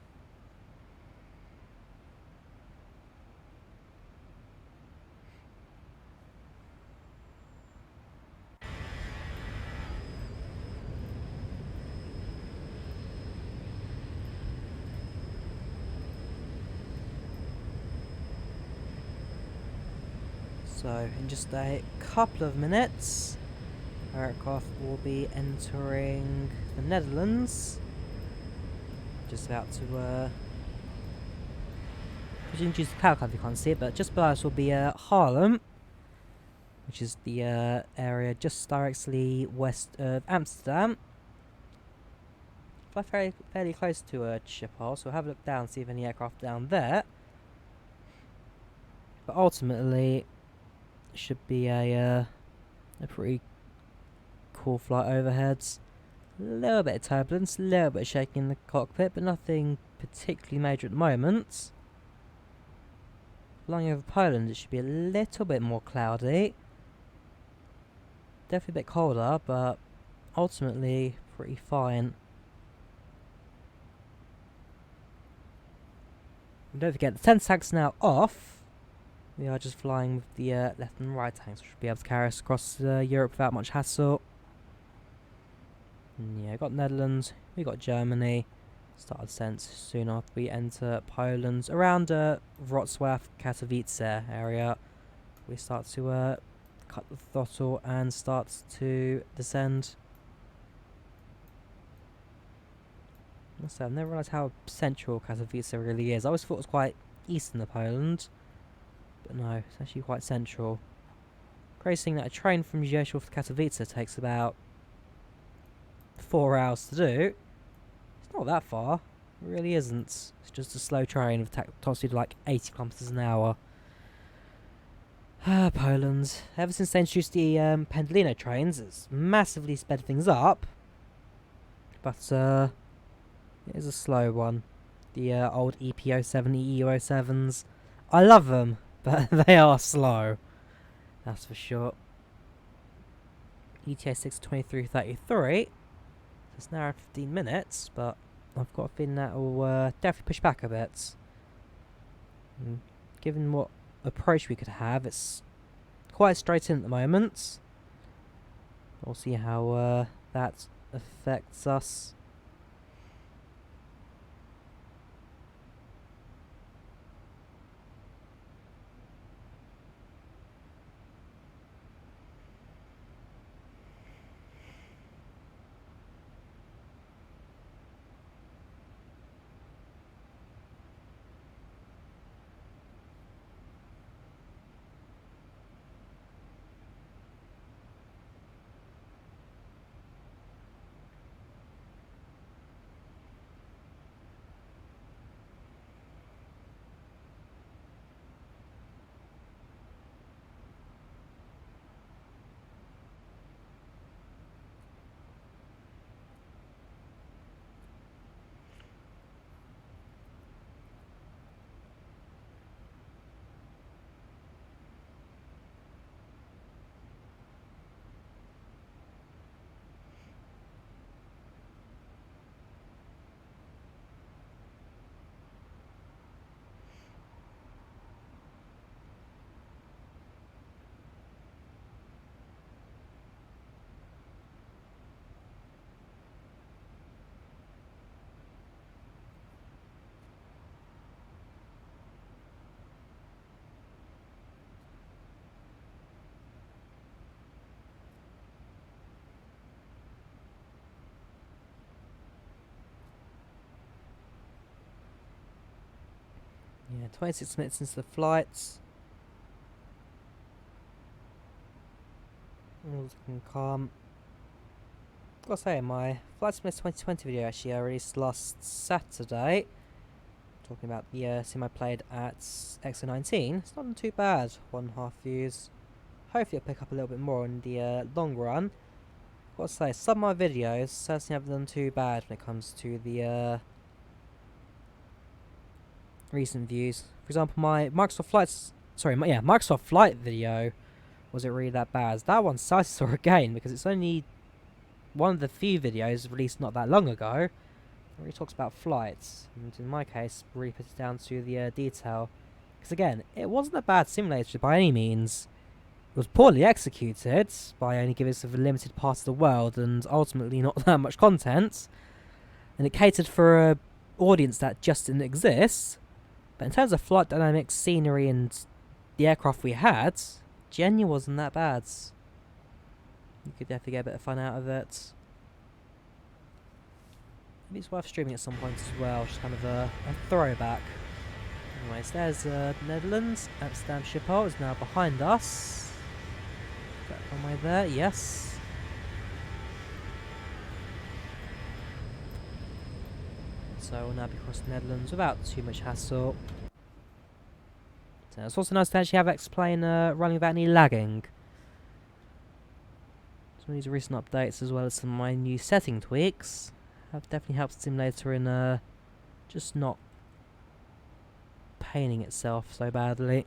So, in just a couple of minutes, our aircraft will be entering the Netherlands. Just about to, due to the power cut, you can't see it, but just below us will be Haarlem, which is the area just directly west of Amsterdam. Fly fairly close to Schiphol, so we'll have a look down, see if any aircraft down there. But ultimately, it should be a pretty cool flight overheads. A little bit of turbulence, a little bit of shaking in the cockpit, but nothing particularly major at the moment. Flying over Poland, it should be a little bit more cloudy. Definitely a bit colder, but ultimately pretty fine. And don't forget, the 10 tag's now off. We are just flying with the left and right tanks, which should be able to carry us across Europe without much hassle. And yeah, we got Netherlands, we got Germany. Start descent soon after we enter Poland. Around Wrocław, Katowice area, we start to cut the throttle and start to descend. I've never realised how central Katowice really is. I always thought it was quite eastern of Poland, but no, it's actually quite central. Crazy thing that a train from Rzeszow to Katowice takes about 4 hours to do. It's not that far. It really isn't. It's just a slow train with top speed of like 80 kilometers an hour. Poland. Ever since they introduced the Pendolino trains, it's massively sped things up. But it is a slow one. The old EP07, EU07s. I love them, but they are slow. That's for sure. ETA 6:23:33. It's now 15 minutes, but I've got a feeling that will definitely push back a bit. Given what approach we could have, it's quite straight in at the moment. We'll see how that affects us. Yeah, 26 minutes into the flight. All's looking calm. Gotta say, my Flight Simulator 2020 video actually released last Saturday. Talking about the sim I played at XO19. It's not too bad, 1.5 views. Hopefully it'll pick up a little bit more in the long run. Gotta say, some of my videos certainly haven't done too bad when it comes to the recent views. For example, my Microsoft Flight video wasn't really that bad. That one I saw again because it's only one of the few videos released not that long ago where he talks about flights, and in my case really puts it down to the detail, because again, it wasn't a bad simulator by any means. It was poorly executed by only giving us a limited part of the world and ultimately not that much content, and it catered for a audience that just didn't exist. But in terms of flight dynamics, scenery and the aircraft we had, genuinely wasn't that bad. You could definitely get a bit of fun out of it. Maybe it's worth streaming at some point as well, just kind of a throwback. Anyways, there's Netherlands. Amsterdam Schiphol is now behind us. Is that one way there? Yes. So we'll now be across the Netherlands without too much hassle. So it's also nice to actually have X-Plane running without any lagging. Some of these recent updates, as well as some of my new setting tweaks, have definitely helped the simulator in just not painting itself so badly.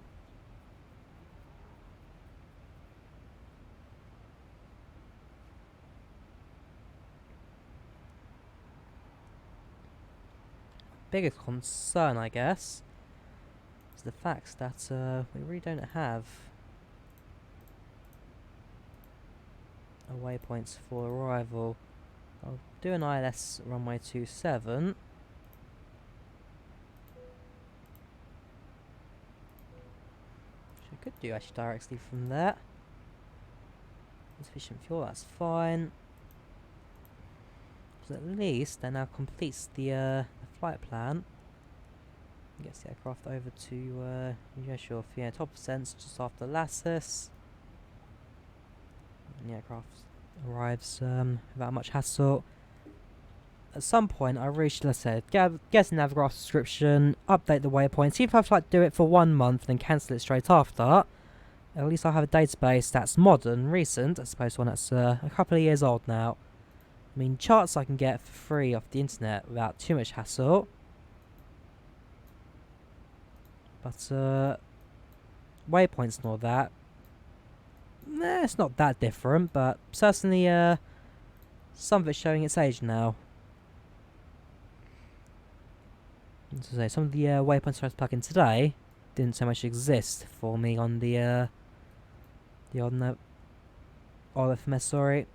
Biggest concern, I guess, is the fact that we really don't have waypoints for arrival. I'll do an ILS runway 27. Which I could do actually directly from there. Insufficient fuel, that's fine. Because at least that now completes the flight plan. Gets the aircraft over to Rzeszow, yeah, top of sense just after Lassus. And the aircraft arrives without much hassle. At some point, I really should have said, get a Navigraph subscription, update the waypoints, see if I'd like to do it for 1 month, then cancel it straight after. At least I'll have a database that's modern, recent, as opposed to one that's a couple of years old now. I mean, charts I can get for free off the internet without too much hassle. But, waypoints and all that, it's not that different, but certainly, some of it's showing its age now. As I say, some of the waypoints I tried to plug in today didn't so much exist for me on the old FMS, sorry.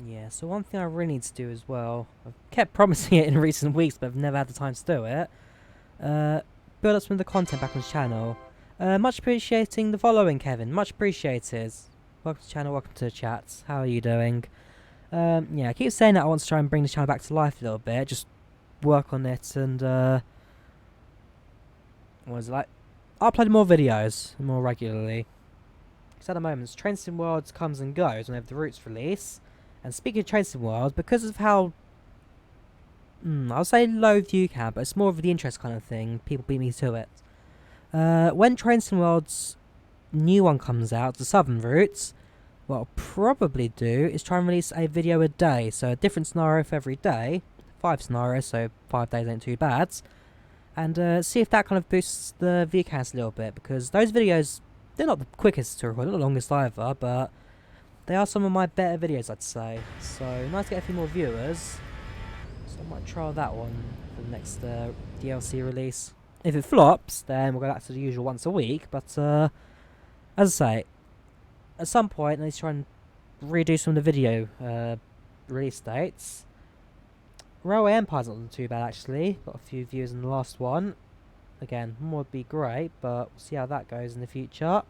Yeah, so one thing I really need to do as well, I've kept promising it in recent weeks, but I've never had the time to do it. Build up some of the content back on the channel. Much appreciating the following, Kevin. Much appreciated. Welcome to the channel, welcome to the chat. How are you doing? Yeah, I keep saying that I want to try and bring the channel back to life a little bit. Just work on it and, what is it like? Upload more videos more regularly. Because at the moment, Train Sim World comes and goes whenever the Roots release. And speaking of Train Sim World, because of how, I'll say low view count, but it's more of the interest kind of thing, people beat me to it. When Train Sim World's new one comes out, the Southern Routes, what I'll probably do is try and release a video a day, so a different scenario for every day, 5 scenarios, so 5 days ain't too bad, and see if that kind of boosts the view counts a little bit, because those videos, they're not the quickest to record, not the longest either, but they are some of my better videos, I'd say, so nice to get a few more viewers, so I might trial that one for the next DLC release. If it flops, then we'll go back to the usual once a week, but as I say, at some point I need to try and redo some of the video release dates. Railway Empire's not looking too bad actually, got a few views in the last one. Again, more would be great, but we'll see how that goes in the future.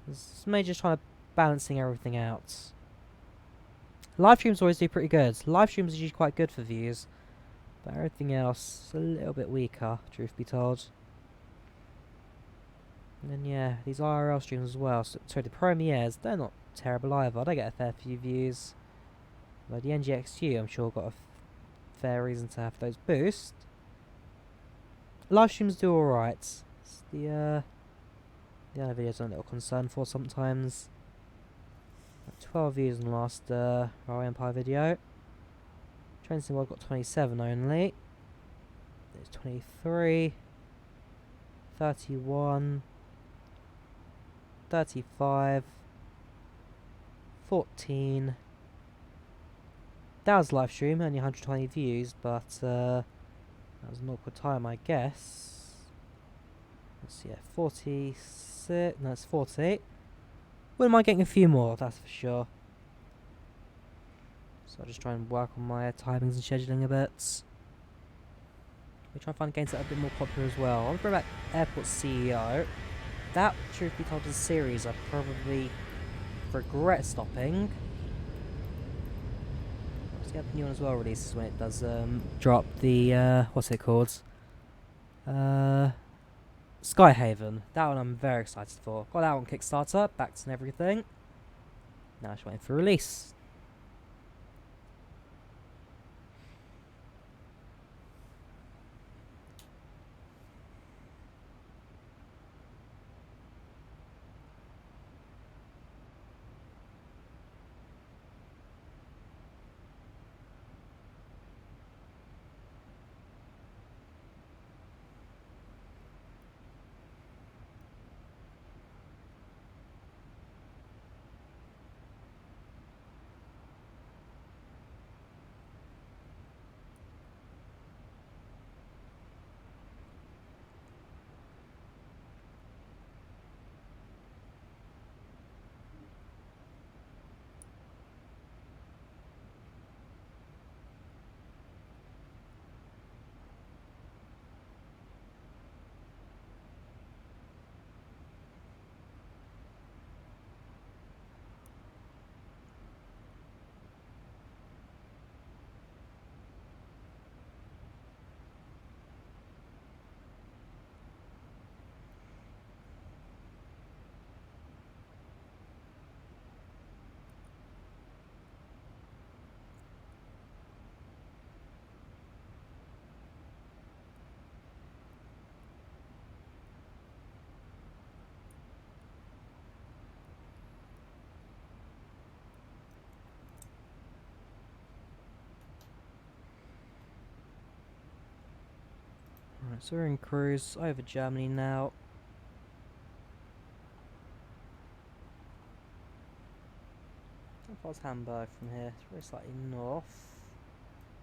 It's mainly just trying to balancing everything out. Live streams always do pretty good. Live streams are usually quite good for views, but everything else is a little bit weaker, truth be told. And then yeah, these IRL streams as well. So the premieres, they're not terrible either. They get a fair few views. But the NGXu, I'm sure, got a fair reason to have those boost. Live streams do alright. It's the other videos I'm a little concerned for sometimes. 12 views in the last Railway Empire video. Train Sim World got 27 only. There's 23, 31, 35, 14. That was live stream, only 120 views, but that was an awkward time, I guess. Let's see, yeah, 46. No, it's 40. Wouldn't mind getting a few more, that's for sure. So I'll just try and work on my timings and scheduling a bit. We try and find games that are a bit more popular as well. I'll bring back Airport CEO. That, truth be told, is a series I probably regret stopping. Let's get the new one as well releases when it does drop the what's it called? Skyhaven. That one I'm very excited for. Got that on Kickstarter, backed and everything. Now just waiting for release. Right, so we're in cruise over Germany now. How far's Hamburg from here? It's very slightly north.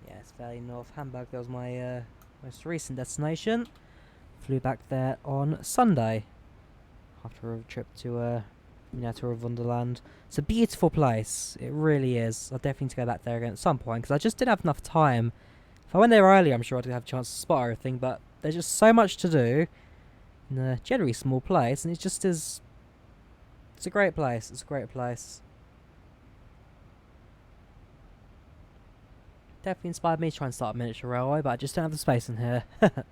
Yeah, it's fairly north. Hamburg, that was my most recent destination. Flew back there on Sunday after a trip to Miniature of Wonderland. It's a beautiful place. It really is. I definitely need to go back there again at some point because I just didn't have enough time. If I went there earlier, I'm sure I'd have a chance to spot everything, but there's just so much to do in a generally small place, and it just is. It's a great place. It's a great place. Definitely inspired me to try and start a miniature railway, but I just don't have the space in here. Got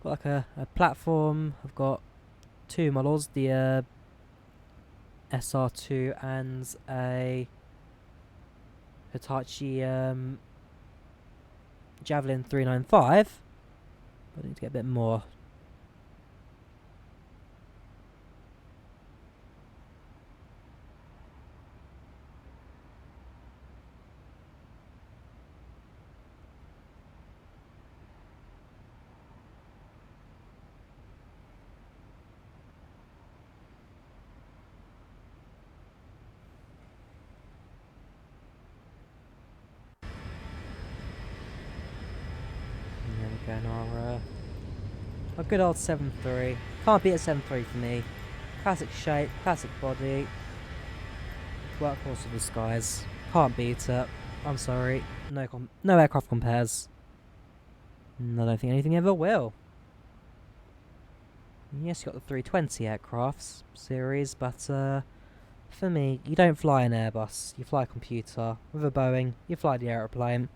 like a platform. I've got 2 models, the SR2 and a Hitachi Javelin 395. But I need to get a bit more. There we go, our good old 7.3. Can't beat a 7.3 for me. Classic shape, classic body. Workhorse of the skies. Can't beat it. I'm sorry. No aircraft compares. And I don't think anything ever will. Yes, you got the 320 aircrafts series, but for me, you don't fly an Airbus. You fly a computer. With a Boeing, you fly the aeroplane.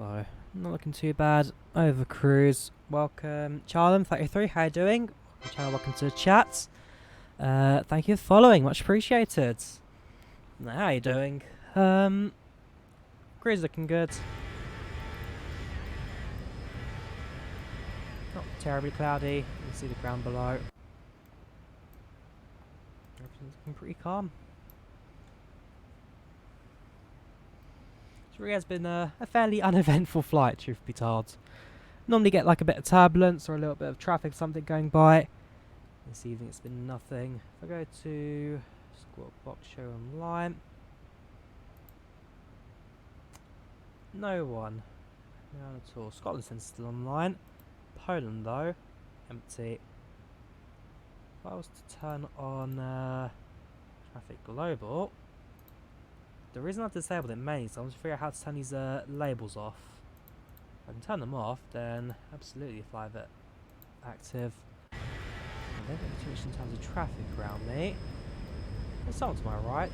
So, not looking too bad. Over cruise. Welcome, Charlem33. How you doing? Welcome, channel. Welcome to the chat. Thank you for following. Much appreciated. Now, how you doing? Cruise looking good. Not terribly cloudy. You can see the ground below. Everything's looking pretty calm. It really has been a fairly uneventful flight, truth be told. Normally get like a bit of turbulence or a little bit of traffic, something going by. This evening it's been nothing. If I go to Squawk Box Show Online, no one. No one at all. Scotland's still online. Poland though, empty. If I was to turn on Traffic Global, the reason I've disabled it mainly is I'm just figuring out how to turn these labels off. If I can turn them off, then absolutely fly it active. I don't think too much in terms of traffic around me. There's someone to my right.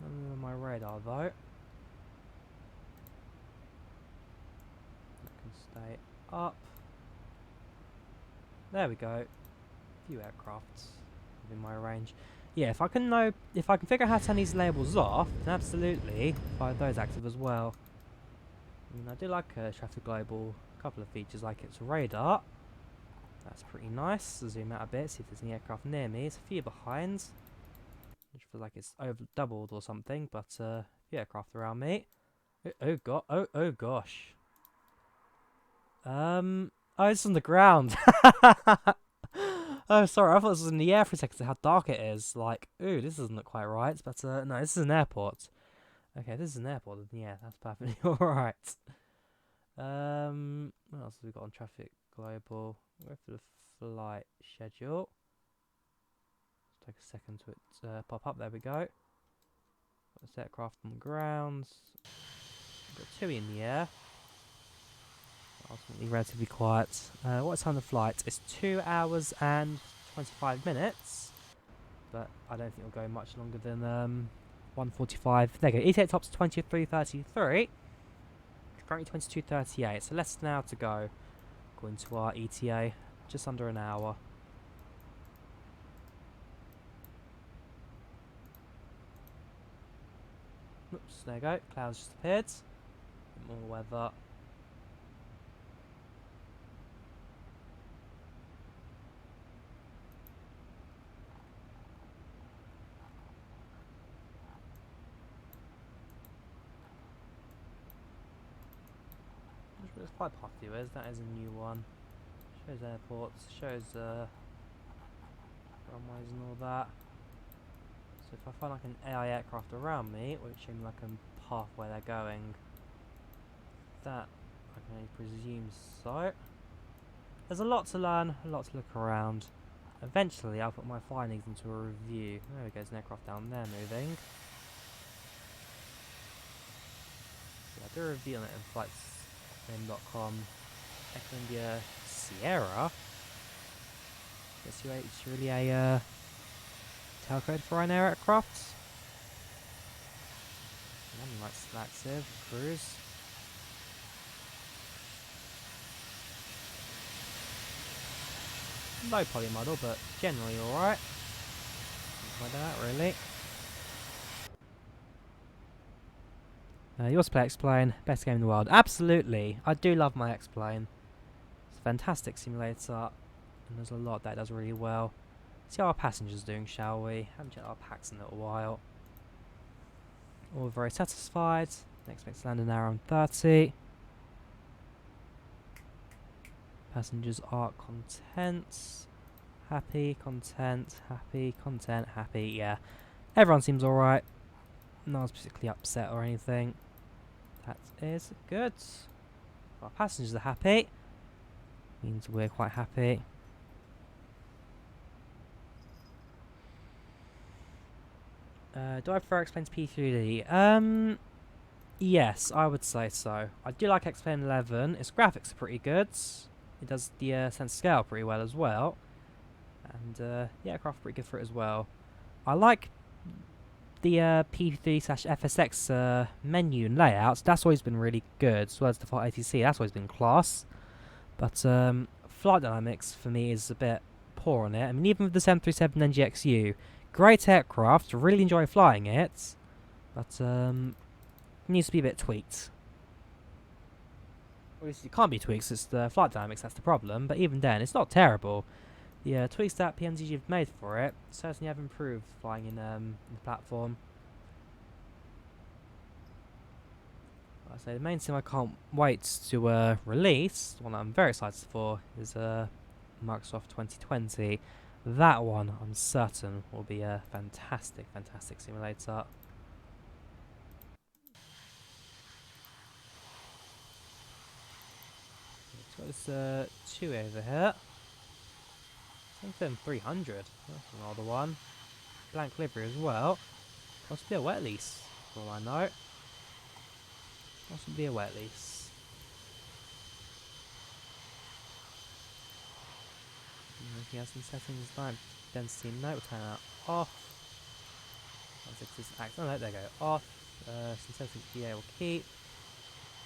None on my radar though. I can stay up. There we go. A few aircrafts within my range. Yeah, if I can figure out how to turn these labels off, then absolutely fire those active as well. I mean, I do like Traffic Global. A couple of features like its radar. That's pretty nice. I'll zoom out a bit, see if there's any aircraft near me. There's a few behind, which feels like it's doubled or something, but a few aircraft around me. Oh gosh. Oh, it's on the ground. Oh, sorry, I thought this was in the air for a second, how dark it is. Like, ooh, this doesn't look quite right, but no, this is an airport. Okay, this is an airport, then yeah, that's perfectly alright. What else have we got on Traffic Global? Go for the flight schedule. Let's take a second to it pop up, there we go. Got this aircraft on the ground. Got two in the air. Ultimately relatively quiet. What time of the flight? It's 2 hours and 25 minutes, but I don't think it'll go much longer than 1:45. There you go. ETA tops 23:33. Currently 22:38. So less than an hour to go, according to our ETA. Just under an hour. Oops, there you go. Clouds just appeared. More weather. There's flight path viewers, that is a new one. Shows airports, shows runways and all that. So if I find like an AI aircraft around me, it won't show me like a path where they're going. That I can only presume so. There's a lot to learn, a lot to look around. Eventually I'll put my findings into a review. There we go, there's an aircraft down there moving. Yeah, I do a review on it in flights.com. Echo India Sierra. Guess it's really a tailcode for an aircraft. Landing lights active, cruise. Low poly model, but generally alright. Like that, really. Yours play X-Plane, best game in the world. Absolutely, I do love my X-Plane. It's a fantastic simulator, and there's a lot that does really well. See how our passengers doing, shall we? Haven't checked our packs in a little while. All very satisfied. Expect to land in an hour and 30. Passengers are content. Happy, content, happy, content, happy, yeah. Everyone seems alright. No one's particularly upset or anything. That is good. Our passengers are happy. Means we're quite happy. Do I prefer X-Plane to P3D? Yes, I would say so. I do like X-Plane 11. Its graphics are pretty good. It does the sense of scale pretty well as well. And yeah, aircraft pretty good for it as well. I like the P3/FSX menu and layouts, that's always been really good, as well as the default ATC, that's always been class. But flight dynamics for me is a bit poor on it. I mean, even with the 737 NGXu, great aircraft, really enjoy flying it, but needs to be a bit tweaked. Obviously, it can't be tweaks, it's the flight dynamics that's the problem, but even then, it's not terrible. The tweaks that PMDG have made for it certainly have improved flying in the platform. Like I say, the main thing I can't wait to release, the one that I'm very excited for, is Microsoft 2020. That one, I'm certain, will be a fantastic, fantastic simulator. So there's 2 over here. I think them 300. That's another one. Blank livery as well. Possibly a wet lease, for all I know. Possibly a wet lease. If he has some settings like density, no, we'll turn that off. Oh no, there we go, off. Some settings PA will keep.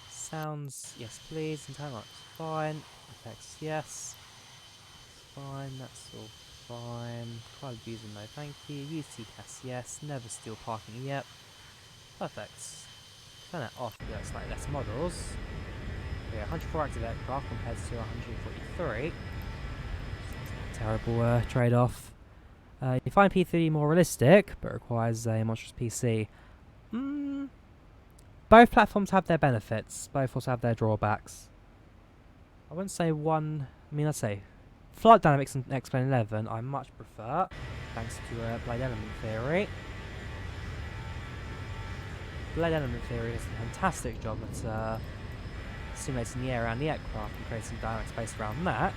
Sounds, yes please. Internal lights, fine. Effects, yes. Fine, that's all fine. Cloud user, no thank you. Use TCAS, yes. Never steal parking, yep. Perfect. Turn that off, we got slightly less models. Yeah, 104 active aircraft compared to 143. Terrible trade-off. You find P3 more realistic, but requires a monstrous PC. Both platforms have their benefits. Both also have their drawbacks. I wouldn't say one. I mean, I'd say flight dynamics and X-Plane 11 I much prefer, thanks to Blade Element Theory. Blade Element Theory does a fantastic job at simulating the air around the aircraft and creating dynamic space around that.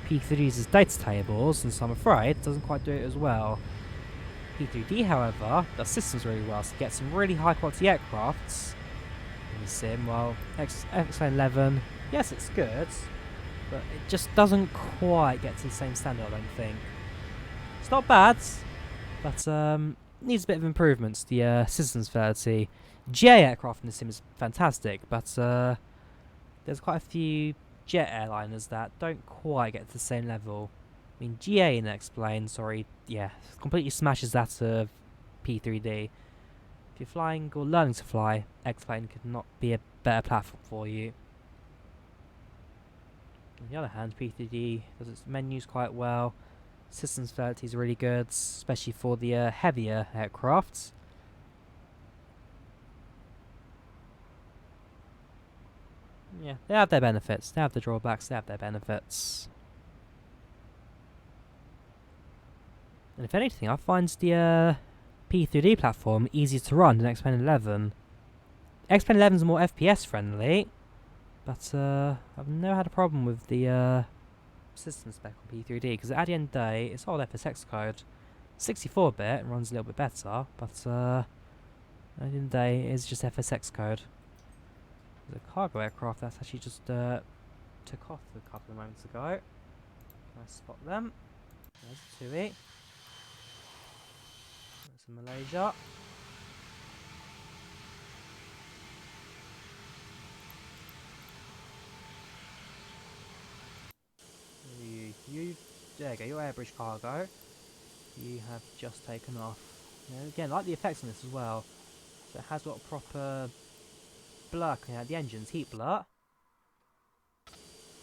P3 uses data tables, and so I'm afraid doesn't quite do it as well. P3D, however, does systems really well, so get some really high quality aircrafts in the sim, while X-Plane 11, yes, it's good, but it just doesn't quite get to the same standard, I don't think. It's not bad, but needs a bit of improvements. The systems fidelity. GA aircraft in the sim is fantastic, but there's quite a few jet airliners that don't quite get to the same level. I mean, GA in X-Plane, yeah, completely smashes that of P3D. If you're flying or learning to fly, X-Plane could not be a better platform for you. On the other hand, P3D does its menus quite well. Systems fidelity is really good, especially for the heavier aircrafts. Yeah, they have their benefits. They have the drawbacks. They have their benefits. And if anything, I find the P3D platform easier to run than X-Plane 11. X-Plane 11 is more FPS friendly, but I've never had a problem with the system spec on P3D, because at the end of the day, it's all FSX code. 64-bit runs a little bit better, but at the end of the day, it's just FSX code. There's a cargo aircraft that's actually just took off a couple of moments ago. Can I spot them? There's a 2E. That's in Malaysia. There you go, your airbridge cargo. You have just taken off. Now, again, I like the effects on this as well. So it has got a proper blur coming out the engines, heat blur.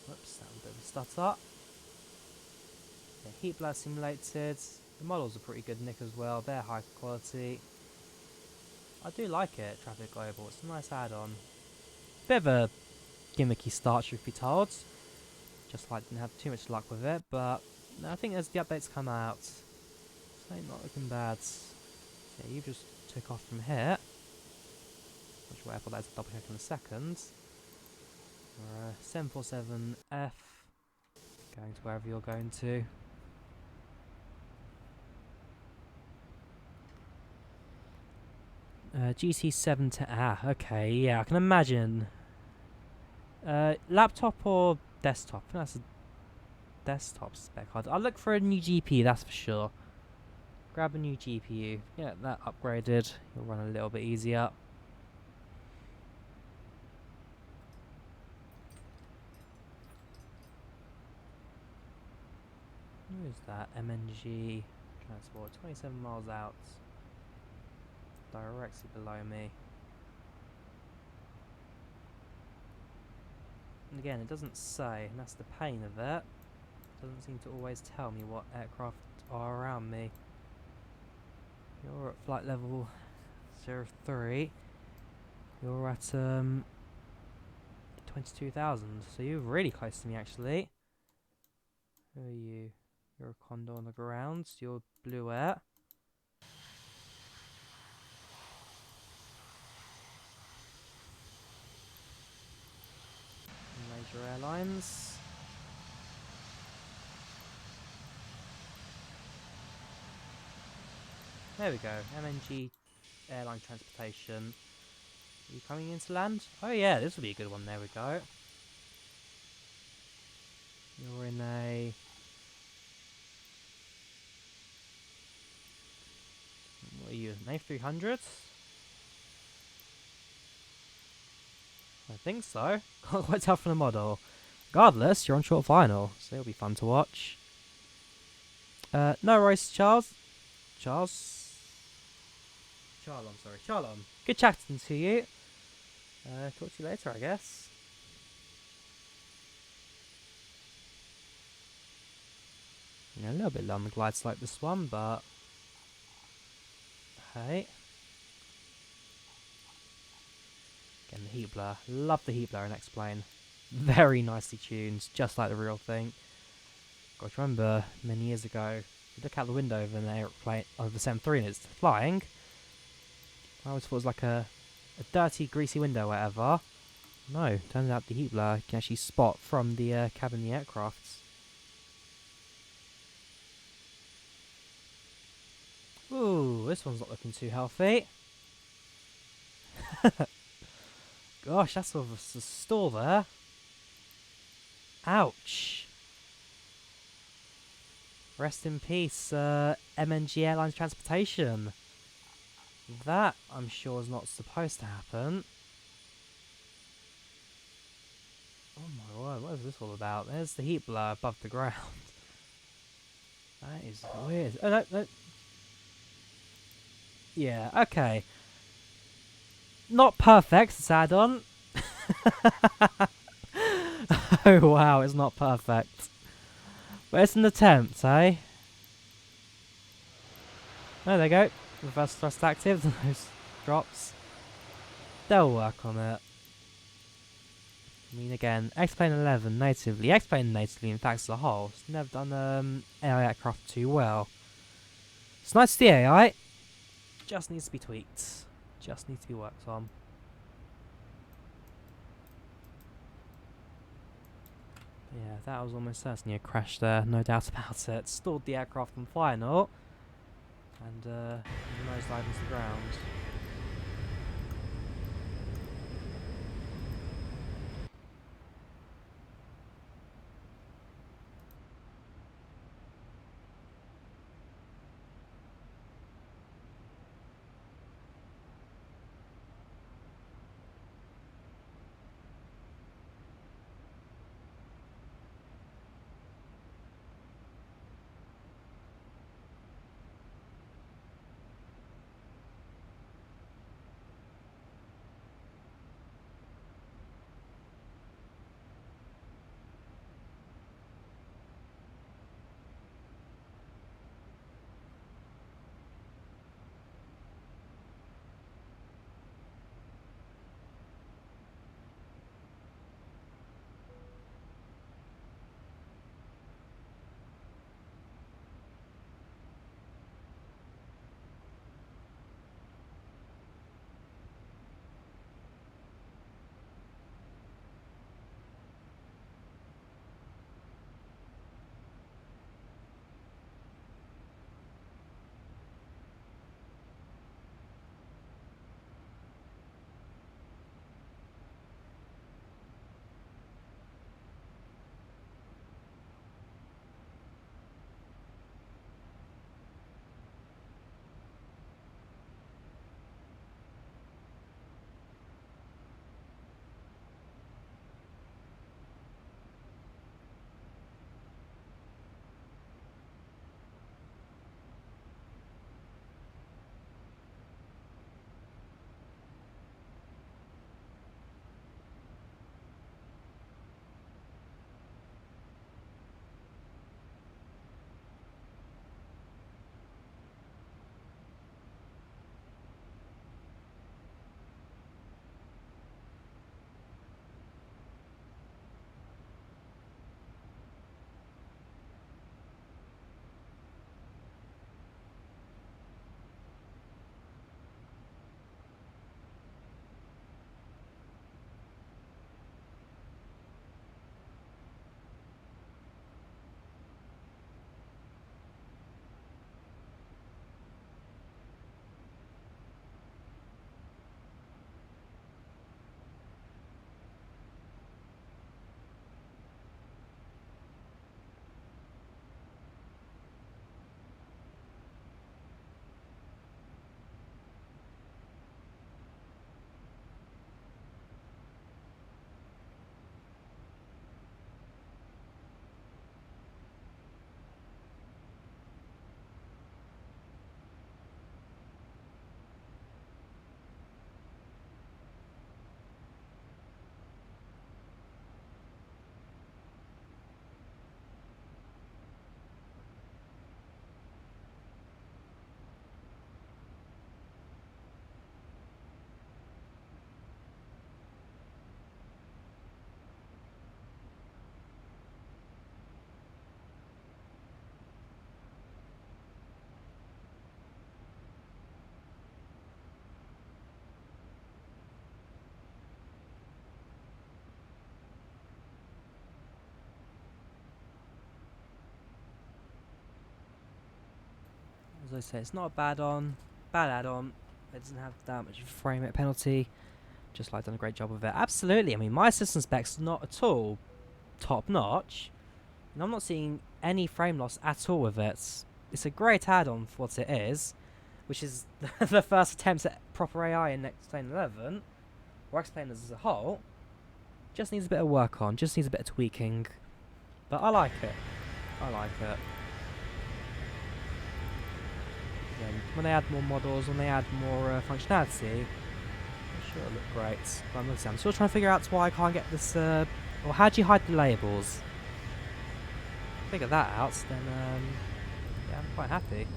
Whoops, that was a bit of a stutter. Yeah, heat blur simulated. The models are pretty good nick as well, they're high quality. I do like it, Traffic Global, it's a nice add-on. Bit of a gimmicky start, truth be told. Just like didn't have too much luck with it, but no, I think as the updates come out, it's not looking bad. Yeah, you just took off from here. Which way I thought that was double check in a second. Or 747F, going to wherever you're going to. GC7 to okay, yeah, I can imagine. Laptop or desktop? I think that's a desktop spec. I'll look for a new GP, that's for sure. Grab a new GPU. Get that upgraded. You'll run a little bit easier. Who is that? MNG transport. 27 miles out. Directly below me. And again, it doesn't say, and that's the pain of it. Doesn't seem to always tell me what aircraft are around me. You're at flight level 03. You're at 22,000, so you're really close to me actually. Who are you? You're a Condor on the ground. You're Blue Air. Major airlines. There we go. MNG airline transportation. Are you coming into land? Oh yeah, this will be a good one. There we go. You're in a... What are you? An A300? I think so. Can't quite tell from the model. Regardless, you're on short final, so it'll be fun to watch. No worries, Charles. I'm sorry. Charlon. Good chatting to you. Talk to you later, I guess. Yeah, a little bit low on the glide slope this one, but... Hey. Again, the heat blur. Love the heat blur in X-Plane. Very nicely tuned, just like the real thing. Got to remember, many years ago, you look out the window of an aeroplane, of the 737 and it's flying. I always thought it was like a dirty, greasy window, whatever. No, turns out the heat blur you can actually spot from the cabin of the aircraft. Ooh, this one's not looking too healthy. Gosh, that's sort of a stall there. Ouch. Rest in peace, MNG Airlines Transportation. That, I'm sure, is not supposed to happen. Oh my word, what is this all about? There's the heat blur above the ground. That is weird. Oh, no. Yeah, okay. Not perfect, it's add-on. Oh wow, it's not perfect. But it's an attempt, eh? Oh, there you go. Reverse thrust active, those drops. They'll work on it. I mean, again, X-Plane 11 natively. X-Plane natively, in fact, as a whole, it's never done AI aircraft too well. It's nice to see AI. Just needs to be tweaked. Just needs to be worked on. Yeah, that was almost certainly a crash there, no doubt about it. Stalled the aircraft in final. And nosedive into the ground. as I say, it's not a bad add-on. It doesn't have that much of a frame rate penalty. Just like done a great job with it. Absolutely. I mean, my system specs not at all top notch, and I'm not seeing any frame loss at all with it. It's a great add-on for what it is, which is the first attempt at proper AI in X-Plane 11, or X-Plane as a whole. Just needs a bit of work on, just needs a bit of tweaking. But I like it. I like it. Again, when they add more models, when they add more functionality, I'm sure it'll look great. But I'm still trying to figure out why I can't get this, or how do you hide the labels? Figure that out, then yeah, I'm quite happy.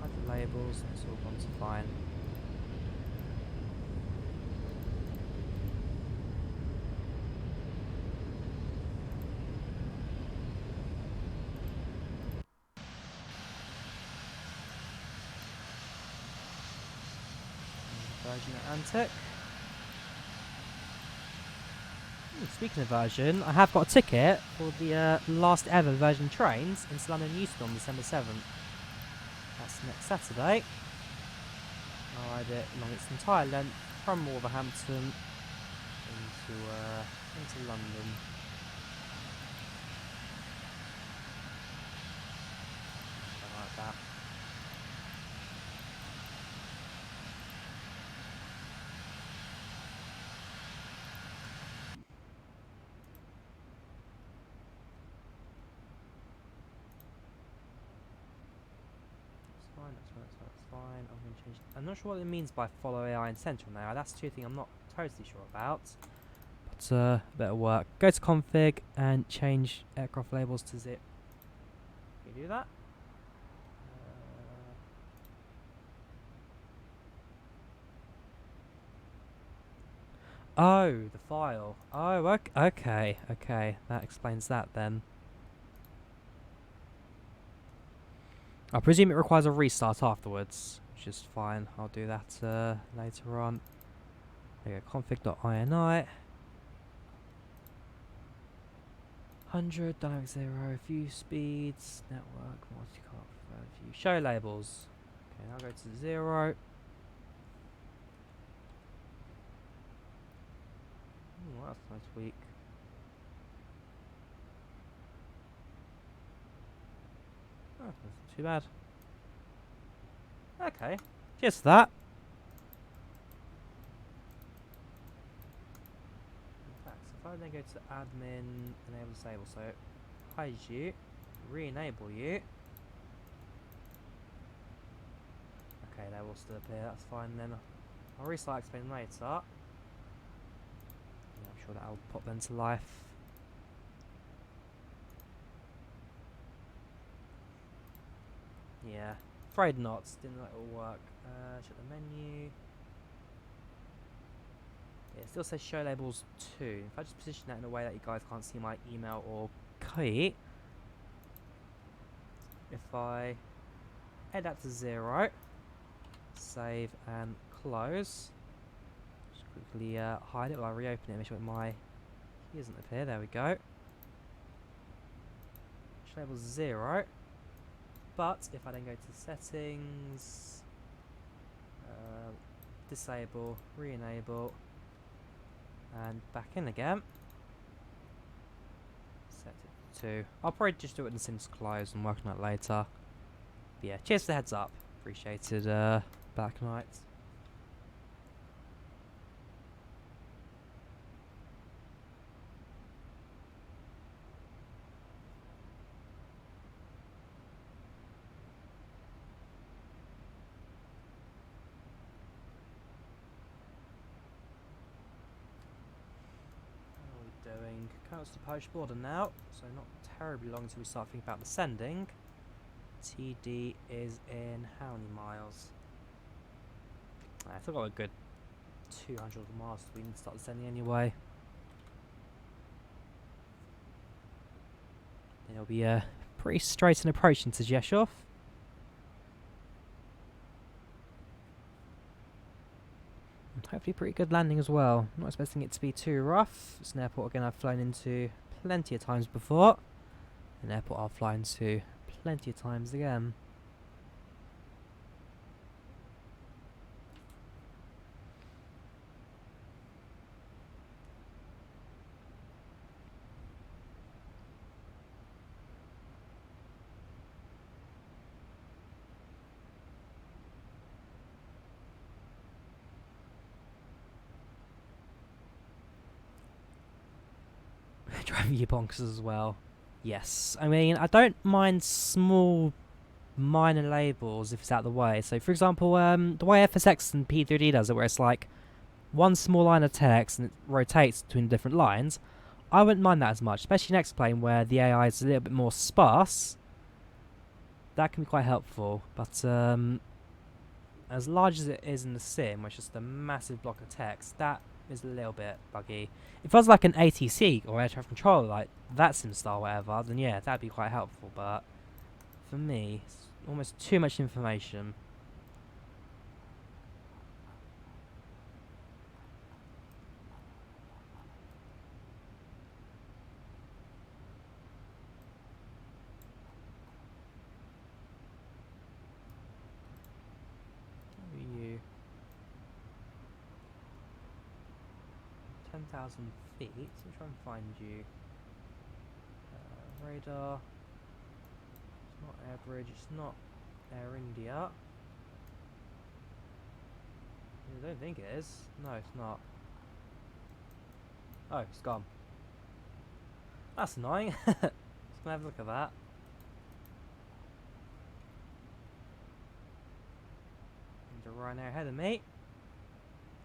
Hide the labels, it's all gone to fine. Version Antic. Speaking of version, I have got a ticket for the last ever version trains into London Euston on December 7th. That's next Saturday. I'll ride it along its entire length from Wolverhampton into London. I like that. That's fine. I'm going to change. I'm not sure what it means by follow AI and central now. That's two things I'm not totally sure about. But a bit of work. Go to config and change aircraft labels to zip. Can you do that? Oh, the file. Oh, okay. That explains that then. I presume it requires a restart afterwards, which is fine. I'll do that later on. There you go, config.ini. 100, dynamic 0, view speeds, network, multi-card, view. Show labels. Okay, now go to 0. Ooh, that's a nice tweak. Oh, that's not too bad. Okay, cheers for that. In fact, if I then go to admin, enable disable, so hide you, re-enable you. Okay, that will still appear, that's fine then. I'll restart X-Plane later. Yeah, I'm sure that'll pop them to life. Yeah, afraid not. Didn't let it all work. Check the menu. Yeah, it still says show labels 2. If I just position that in a way that you guys can't see my email or key, if I add that to 0, save and close, just quickly hide it while I reopen it, make sure my key doesn't appear. There we go. Show labels 0. But if I then go to settings, disable, re-enable, and back in again, set it to 2. I'll probably just do it in Sims Close and work on it later. But yeah, cheers for the heads up. Appreciated, Black Knight. Comes to post border now, so not terribly long until we start thinking about descending. TD is in how many miles? I've still got a good 200 miles, so we need to start descending anyway. Then it'll be a pretty straight and approach into Rzeszow. Hopefully pretty good landing as well. Not expecting it to be too rough. It's an airport again I've flown into plenty of times before. An airport I'll fly into plenty of times again. Driving you bonkers as well. Yes, I mean, I don't mind small, minor labels if it's out of the way. So, for example, the way FSX and P3D does it, where it's like one small line of text and it rotates between different lines, I wouldn't mind that as much, especially in X-Plane where the AI is a little bit more sparse. That can be quite helpful, but as large as it is in the sim, which is just a massive block of text, that is a little bit buggy. If I was like an ATC or air traffic controller, like that sim style, whatever, then yeah, that'd be quite helpful. But for me, it's almost too much information. Who are you? 10,000 feet. So I'm trying to find you. Radar. It's not Air Bridge. It's not Air India. I don't think it is. No, it's not. Oh, it's gone. That's annoying. Just gonna have a look at that. And a Ryanair ahead of me.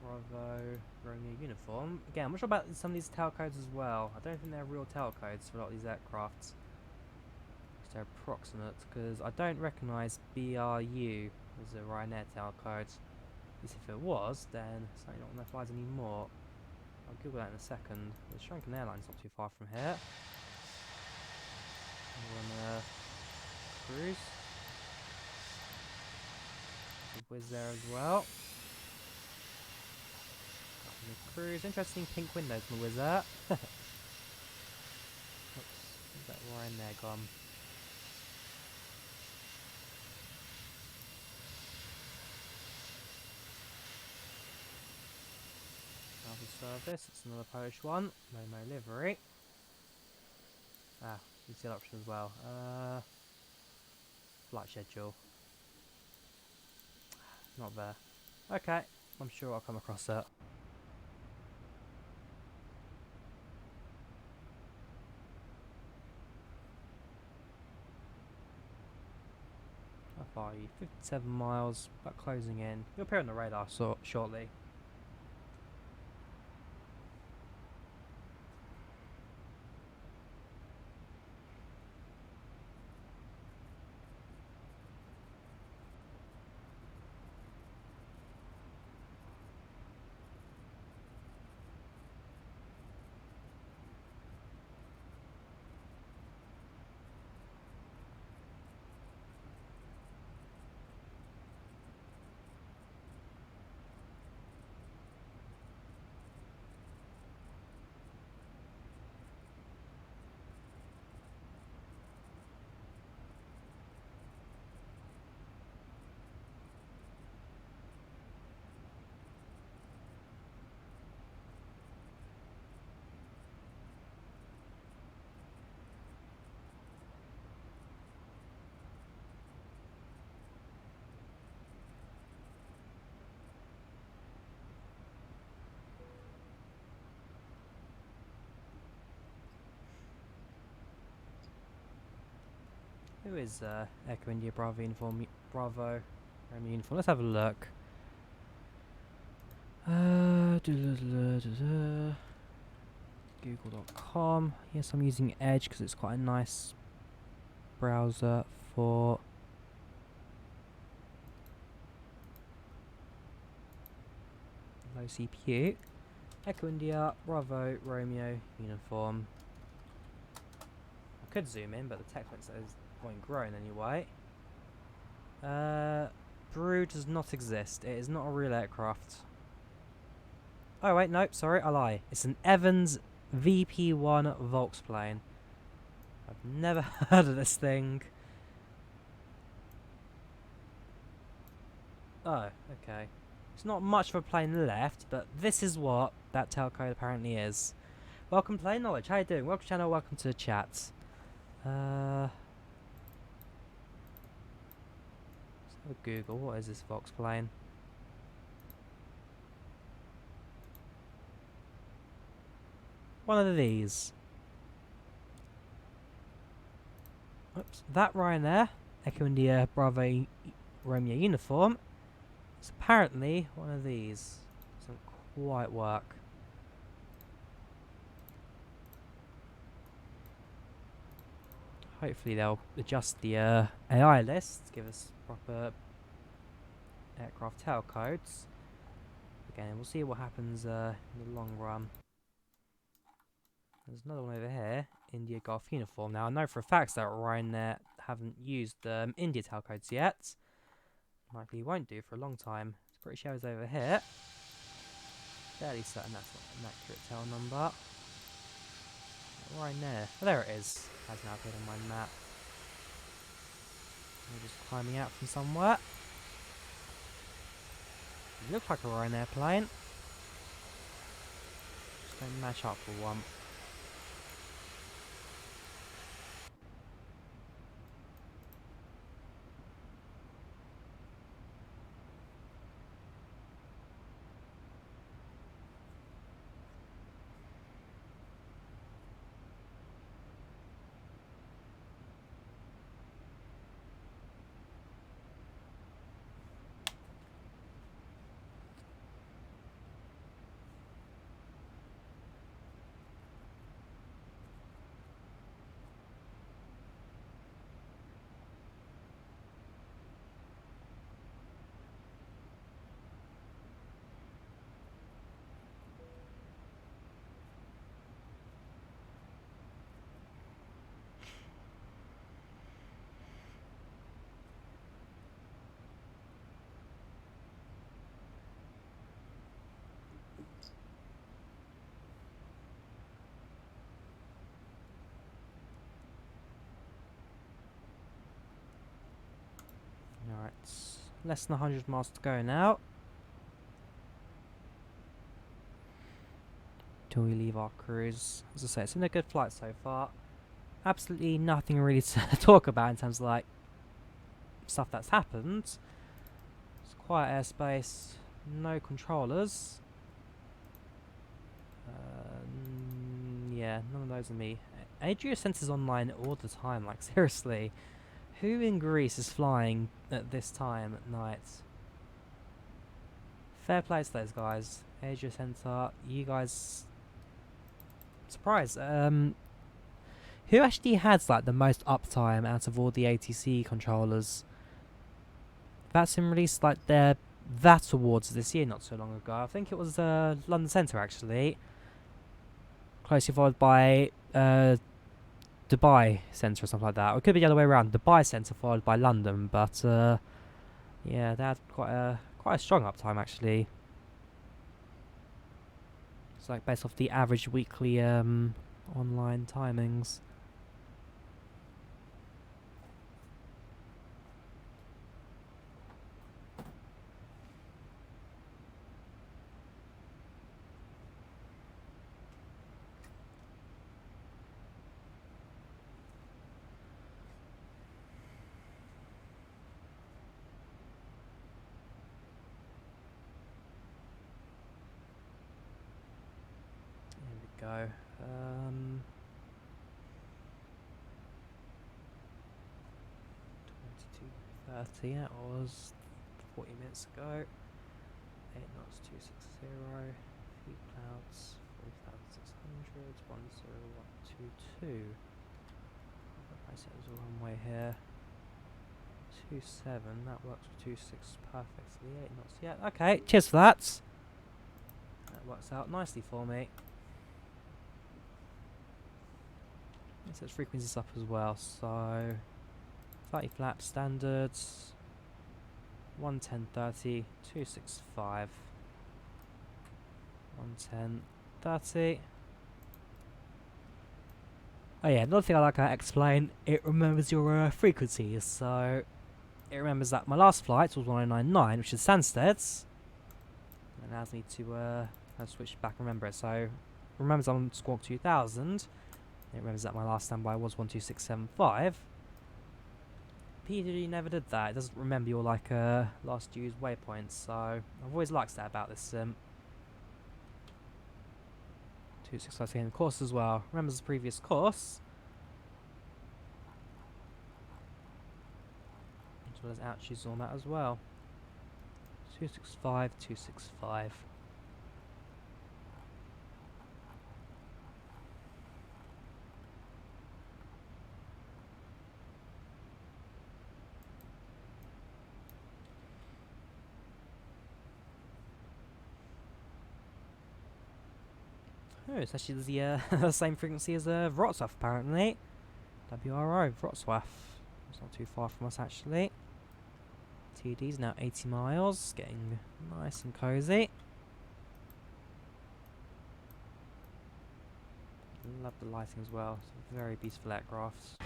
Bravo, Romeo uniform. Again, I'm not sure about some of these tail codes as well. I don't think they're real tail codes for a lot of these aircrafts. They're approximate, because I don't recognise BRU as a Ryanair tail code. At least if it was, then it's not on their flies anymore. I'll Google that in a second. The Shrunken Airline's not too far from here. We're on a cruise. The Wizz there as well. The cruise. Interesting pink windows from the Wizz there. Oops, where's that Ryanair gone? Service, it's another Polish one, no livery. Ah, you see that option as well. Flight schedule. Not there. Okay, I'm sure I'll come across that. How far are you? 57 miles, but closing in. You'll appear on the radar shortly. Who is Echo India Bravo uniform? Bravo Romeo uniform. Let's have a look. Google.com. Yes, I'm using Edge because it's quite a nice browser for low CPU. Echo India Bravo Romeo uniform. I could zoom in, but the text says point grown anyway. Brew does not exist. It is not a real aircraft. Oh wait, nope, sorry, I lie. It's an Evans VP1 Volksplane. I've never heard of this thing. Oh, okay. It's not much of a plane left, but this is what that tailcode apparently is. Welcome Plane Knowledge, how you doing? Welcome to the channel, welcome to the chat. Let's have a Google, what is this Vox plane? One of these. Oops, that Ryan there, Echo India Bravo Romeo uniform, is apparently one of these. Doesn't quite work. Hopefully they'll adjust the AI list to give us proper aircraft tail codes. Again, we'll see what happens in the long run. There's another one over here, India Golf uniform. Now I know for a fact that Ryanair haven't used India tail codes yet. Likely won't do for a long time. It's pretty sure it's over here. Fairly certain that's not an accurate tail number. Ryanair. Oh, there it is. Has now appeared on my map. We're just climbing out from somewhere. It looks like a Ryanair plane. Just don't match up for one. Alright, less than 100 miles to go now. Till we leave our cruise. As I say, it's been a good flight so far. Absolutely nothing really to talk about in terms of like stuff that's happened. It's quiet airspace, no controllers. Yeah, none of those are me. Adria sensors online all the time, like seriously. Who in Greece is flying at this time at night? Fair play to those guys. Asia Center, you guys... Surprise. Who actually has like the most uptime out of all the ATC controllers? That's been released like their VAT awards this year, not so long ago. I think it was London Centre actually. Closely followed by Dubai Centre or something like that. Or it could be the other way around. Dubai Centre followed by London, but yeah, they had quite a strong uptime actually. It's like based off the average weekly online timings. Go. 22:30. That was 40 minutes ago. 8 knots, 260. Feet clouds, 40,600. 10122. I said it was a runway here. 27. That works for 26 perfectly. 8 knots. Yeah. Okay. Cheers for that. That works out nicely for me. It sets frequencies up as well, so 30 flaps standards, 110.30, 265, 110.30, Oh yeah, another thing I like to explain, it remembers your frequencies, so it remembers that my last flight was 1099, which is Stansted, and allows me to switch back and remember it. So it remembers I'm on Squawk 2000, it remembers that my last standby was 12675. PMDG never did that, it doesn't remember your like last used waypoints, so I've always liked that about this sim. 265 in the course as well. Remembers the previous course. As well as ouchies on that as well. 265, 265. Oh, it's actually the same frequency as Wrocław apparently. WRO, Wrocław. It's not too far from us actually. TD's now 80 miles, getting nice and cozy. Love the lighting as well, some very beautiful aircrafts.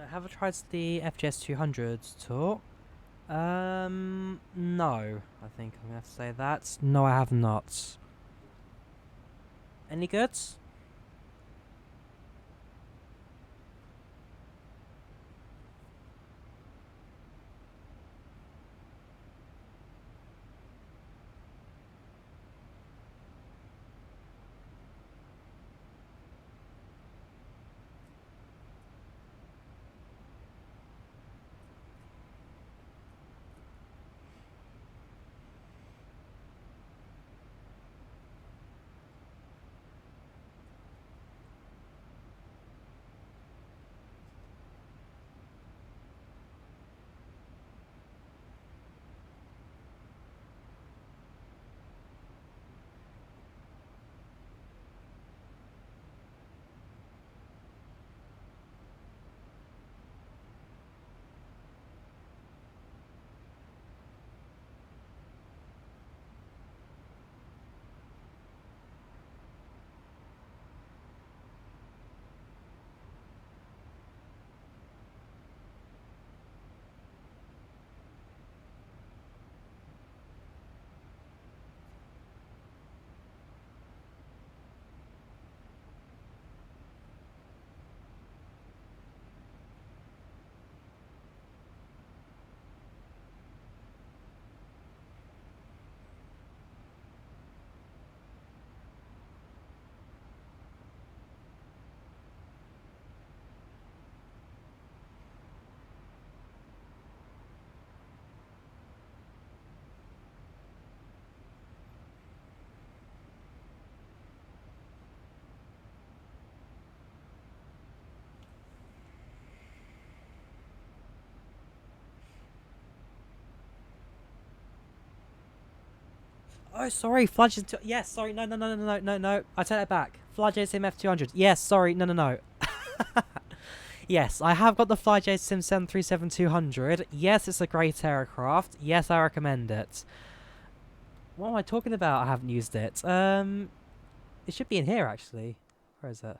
Have I tried the FGS 200 tour? No. I think I'm gonna have to say that. No, I have not. Any good? Oh, sorry, FlyJSim. Yes, sorry. No, no, no, no, no, no, no. I take that back. FlyJSim F200. Yes, sorry. No, no, no. Yes, I have got the FlyJSim 737-200. Yes, it's a great aircraft. Yes, I recommend it. What am I talking about? I haven't used it. It should be in here actually. Where is it?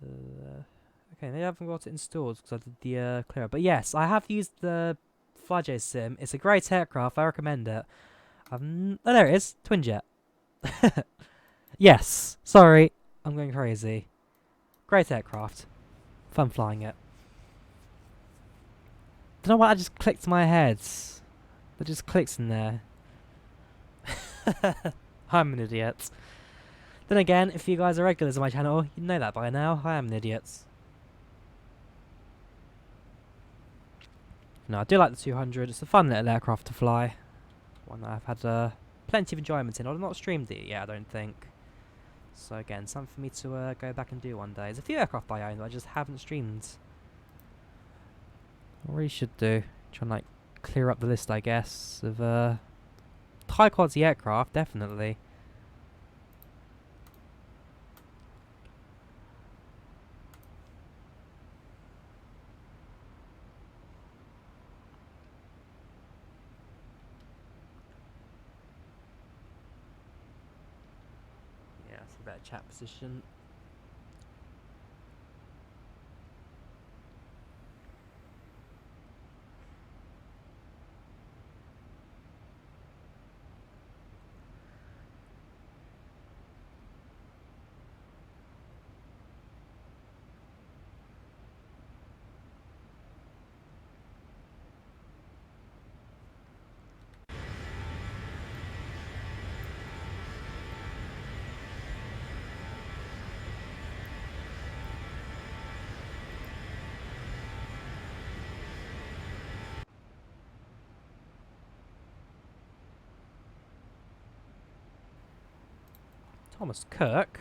Okay, maybe I haven't got it installed because I did the clear. But yes, I have used the FlyJSim. It's a great aircraft. I recommend it. Oh, there it is. Twinjet. Yes. Sorry, I'm going crazy. Great aircraft. Fun flying it. Don't know why that just clicked in my head. That just clicks in there. I'm an idiot. Then again, if you guys are regulars on my channel, you know that by now. I am an idiot. No, I do like the 200. It's a fun little aircraft to fly. One that I've had plenty of enjoyment in. I've not streamed it yet, I don't think. So again, something for me to go back and do one day. There's a few aircraft I own that I just haven't streamed. I really should do. Try and like clear up the list, I guess, of high quality aircraft, definitely. Yeah, it's a better chat position. Thomas Cook?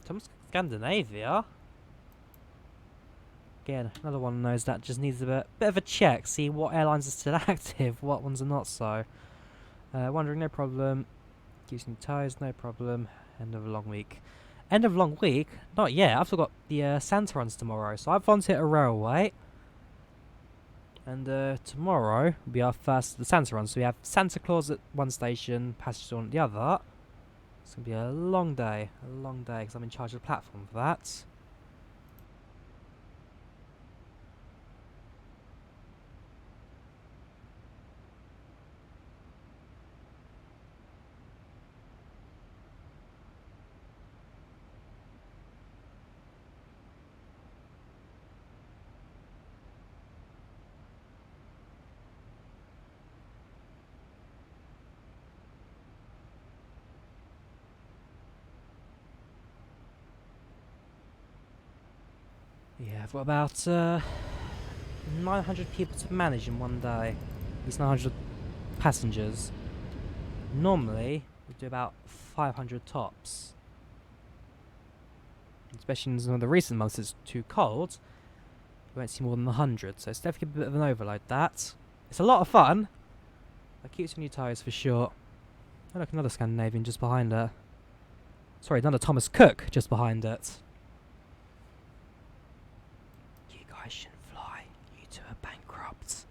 Thomas Scandinavia? Again, another one of those that just needs a bit of a check, see what airlines are still active, what ones are not so. Wondering, no problem. Using toes, no problem. End of a long week. End of a long week? Not yet, I've still got the Santa runs tomorrow, so I've volunteered at a railway. And tomorrow will be our first the Santa run. So we have Santa Claus at one station, Passengers on at the other. It's going to be a long day because I'm in charge of the platform for that. Yeah, I've got about 900 people to manage in one day. These 900 passengers. Normally, we do about 500 tops. Especially in some of the recent months, it's too cold. We won't see more than 100, so it's definitely a bit of an overload, that. It's a lot of fun. That keeps you on your toes for sure. Oh look, another Scandinavian just behind it. Sorry, another Thomas Cook just behind it. You guys shouldn't fly. You two are bankrupt.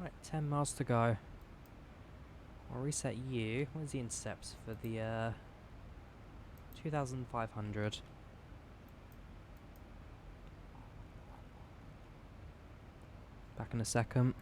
Right, 10 miles to go. I'll reset you. What is the intercept for the 2,500? Back in a second.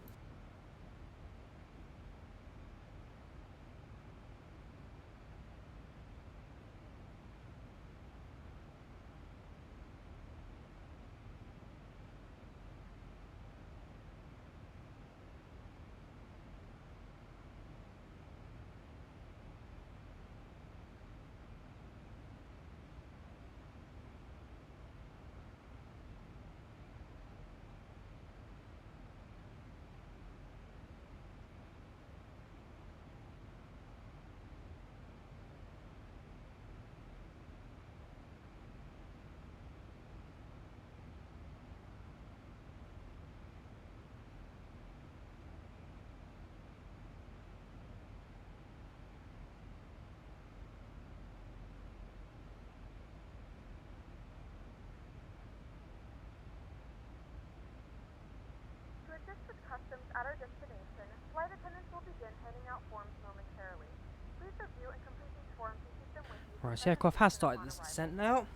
the view and complete these forms and keep them with you. Right, so the aircraft has started this descent now.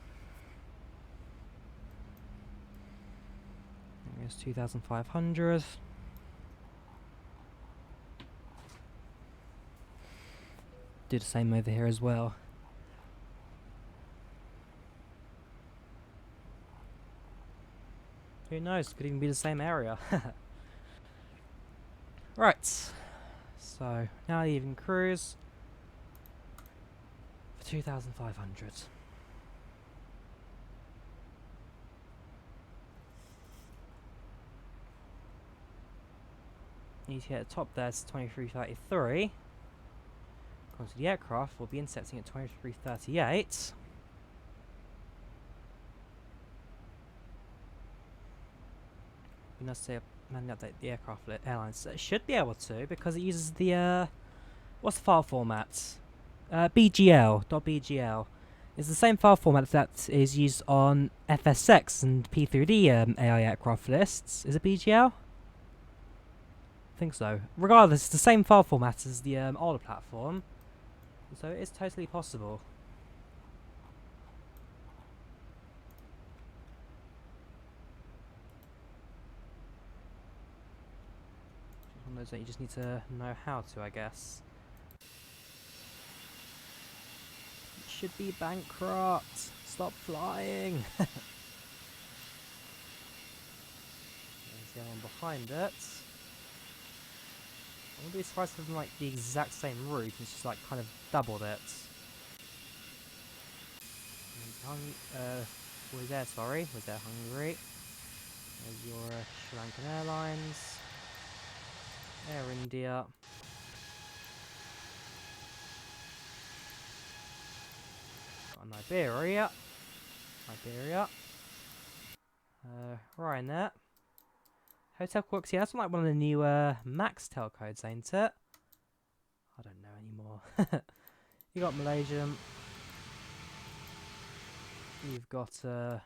There's 2,500. Do the same over here as well. Who knows? Could even be the same area. Right. So now leaving cruise for 2,500. Need to get at the top there, it's 2333. According to the aircraft, we'll be intercepting at 2338. We must say manually update the aircraft airlines. It should be able to because it uses the what's the file format? BGL.BGL. It's the same file format that is used on FSX and P3D AI aircraft lists. Is it BGL? I think so. Regardless, it's the same file format as the older platform, so it is totally possible. Just one of those that you just need to know how to, I guess. It should be bankrupt. Stop flying. There's the other one behind it. I wouldn't be surprised if it's like the exact same route, it's just like kind of doubled it. Was there, sorry, was there Hungary? There's your Sri Lankan Airlines, Air India. Got Iberia. Ryanair. Hotel Quarks, yeah, that's like one of the new Max tel codes, ain't it? I don't know anymore. You got Malaysian. You've got a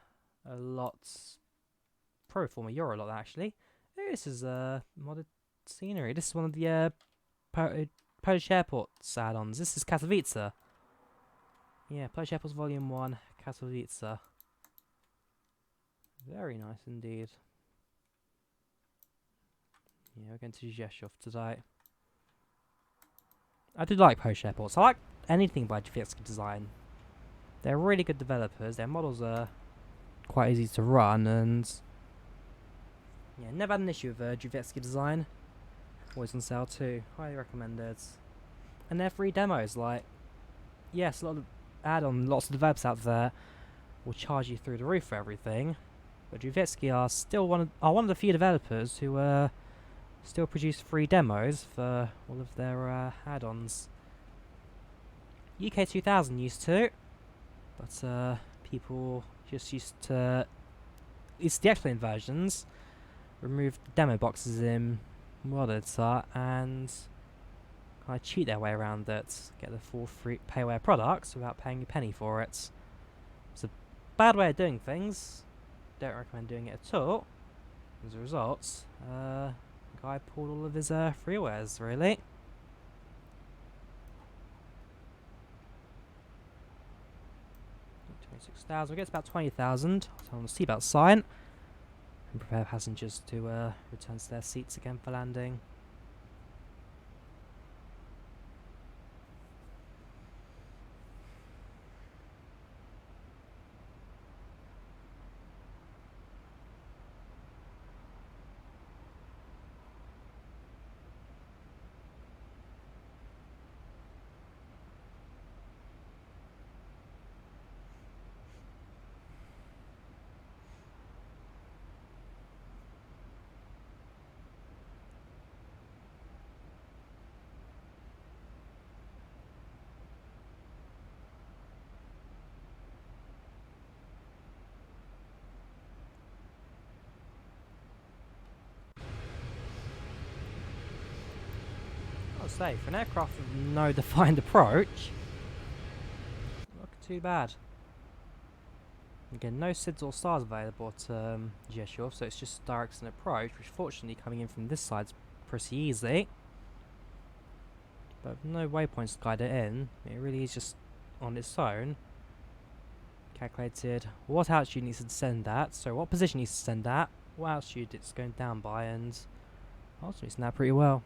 lot. Pro forma Euro lot actually. Ooh, this is modded scenery. This is one of the Polish Airports add-ons. This is Katowice. Yeah, Polish Airports Volume 1, Katowice. Very nice indeed. Yeah, we're going to Rzeszow today. I do like Polish Airports. I like anything by GeForce Design. They're really good developers. Their models are quite easy to run, and yeah, never had an issue with GeForce Design. Always on sale too. Highly recommended. And they're free demos. Like, yes, a lot of add-on, lots of developers out there will charge you through the roof for everything, but GeForce are still one of the few developers who still produce free demos for all of their add-ons. UK 2000 used to, but people just used to, at least the excellent versions, remove the demo boxes in modded and kind of cheat their way around it, get the full free payware products without paying a penny for it. It's a bad way of doing things. Don't recommend doing it at all. As a result, guy pulled all of his freewares, really. $26,000. We get to about 20,000. So on the seatbelt sign and prepare passengers to return to their seats again for landing. Say, for an aircraft with no defined approach, not too bad. Again, no SIDS or stars available at Rzeszów, so it's just direct and approach, which fortunately coming in from this side's pretty easy. but with no waypoints to guide it in, it really is just on its own. Calculated what altitude it needs to descend at, so what position it needs to descend at, what altitude it's going down by, and ultimately it's done that pretty well.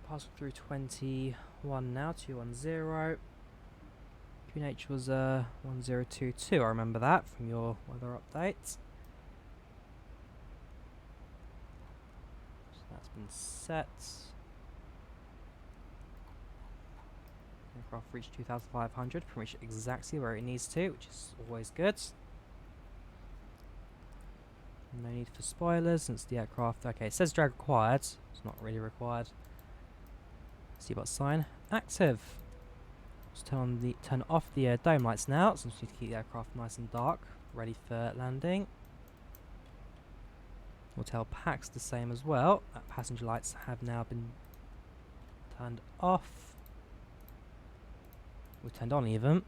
Passing through 21 now, 210. QNH was 1022, I remember that from your weather update. So that's been set. Aircraft reached 2,500, pretty much exactly where it needs to, which is always good. No need for spoilers since the aircraft, okay, it says drag required, it's not really required. Seatbelt sign active. Let's turn off the dome lights now, since we need to keep the aircraft nice and dark, ready for landing. We'll tell PAX the same as well. Passenger lights have now been turned off. We've turned on even.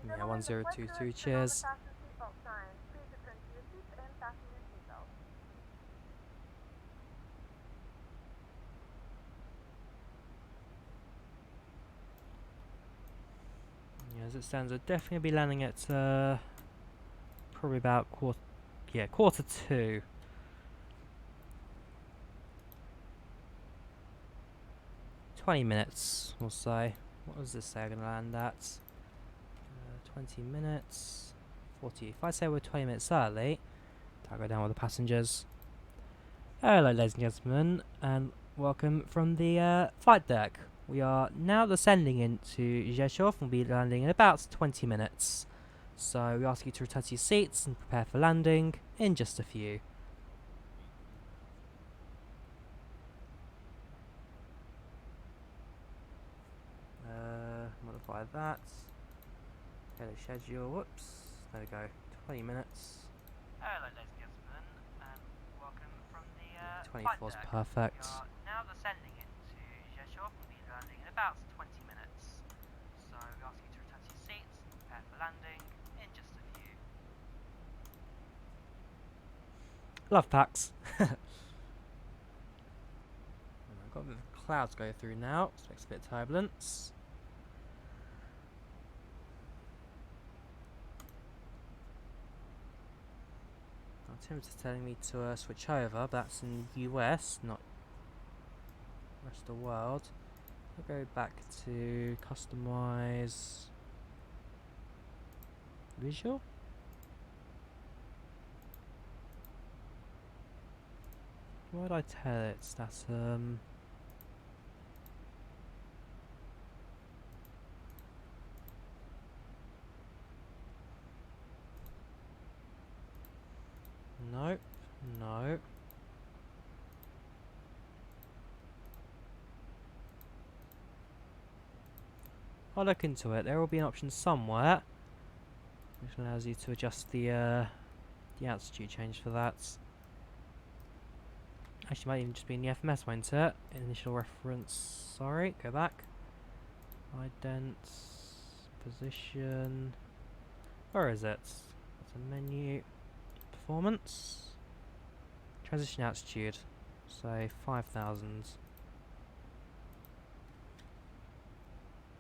Yeah, 1022, cheers. Yeah, as it stands, I'll definitely be landing at probably about quarter two. $20 we'll say. What does this say I'm gonna land at? 20 minutes, 40. If I say we're 20 minutes early, I'll go down with the passengers. Hello ladies and gentlemen, and welcome from the flight deck. We are now descending into Rzeszow and we'll be landing in about 20 minutes. So we ask you to return to your seats and prepare for landing in just a few. Modify that. Okay, schedule, whoops, there we go, 20 minutes. Hello ladies and gentlemen, and welcome from the 24 is perfect. We are now descending into Rzeszow and we'll be landing in about 20 minutes. So we ask you to return to your seats and prepare for landing in just a few. Love PAX. I've got a bit of clouds go through now, so it's a bit of turbulence. Tim's telling me to switch over, but that's in the US, not the rest of the world. I'll go back to customize visual. What would I tell it? That's nope, no. I'll look into it. There will be an option somewhere which allows you to adjust the altitude change for that. Actually, might even just be in the FMS, won't it? Initial reference. Sorry, go back. Ident position. Where is it? It's a menu. Performance. Transition altitude. Say 5,000.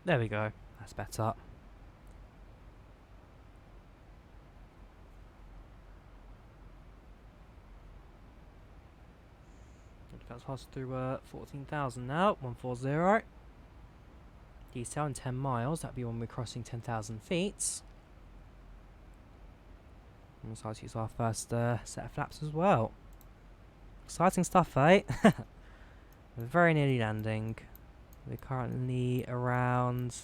There we go. That's better. That's passed through 14,000 now. 140. Detail in 10 miles. That'd be when we're crossing 10,000 feet. And we'll start to use our first set of flaps as well. Exciting stuff, eh? We're very nearly landing. We're currently around...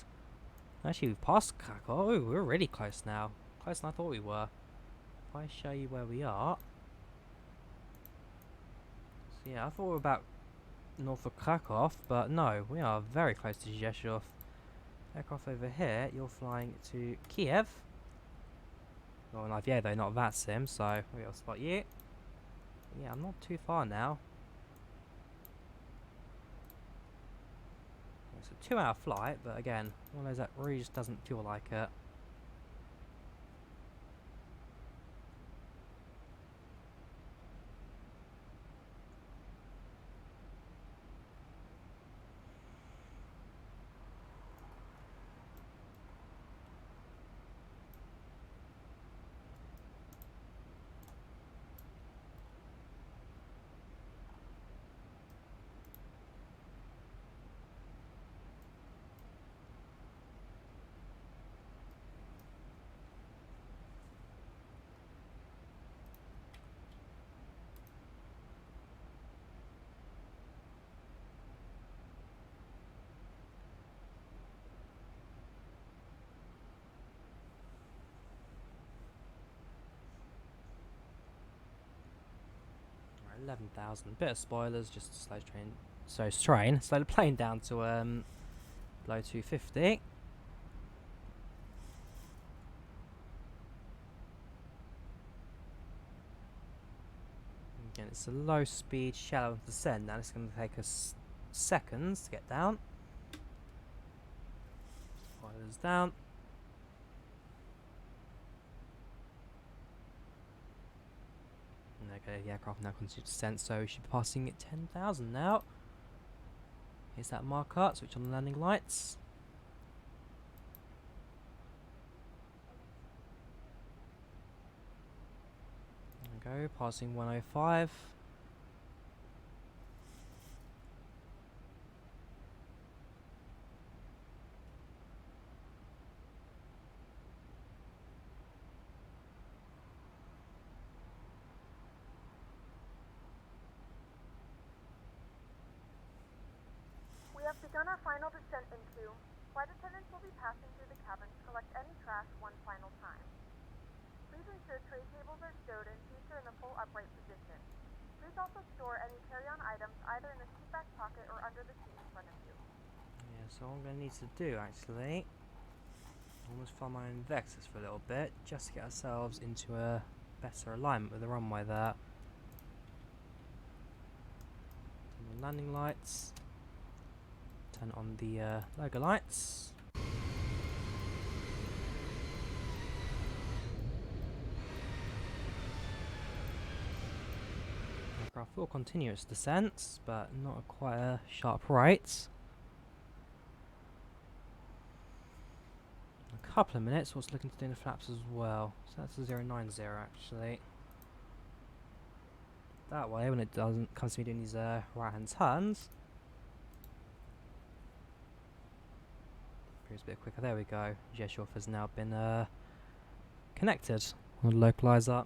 Actually, we've passed Krakow. Oh, we're really close now. Closer than I thought we were. If I show you where we are... So yeah, I thought we were about north of Krakow, but no, we are very close to Rzeszow. Aircraft over here, you're flying to Kiev. Well, in IVA though, not that sim, so we'll spot you. Yeah, I'm not too far now. It's a 2-hour flight, but again, one of those that really just doesn't feel like it. Right, 11,000. Bit of spoilers, just to slow the plane down to below 250. Again, it's a low speed, shallow descent. Now it's going to take us seconds to get down. Spoilers down. Okay, the aircraft now continues to descent, so we should be passing at 10,000 now. Here's that marker, switch on the landing lights. There we go, passing 105. We have begun our final descent into. Flight attendants will be passing through the cabin to collect any trash one final time. Please ensure tray tables are stowed and seats are in the full upright position. Please also store any carry-on items either in the seat back pocket or under the seat in front of you. Yeah, so what I'm going to need to do actually, almost fly my own vectors for a little bit, just to get ourselves into a better alignment with the runway there. Turn on landing lights. Turn on the logo lights. Aircraft will continuous descent, but not quite a sharp right. A couple of minutes, what's looking to do in the flaps as well. So that's a 090 actually. That way, when it doesn't comes to me doing these right hand turns, a bit quicker. There we go. Rzeszow has now been connected on the localizer.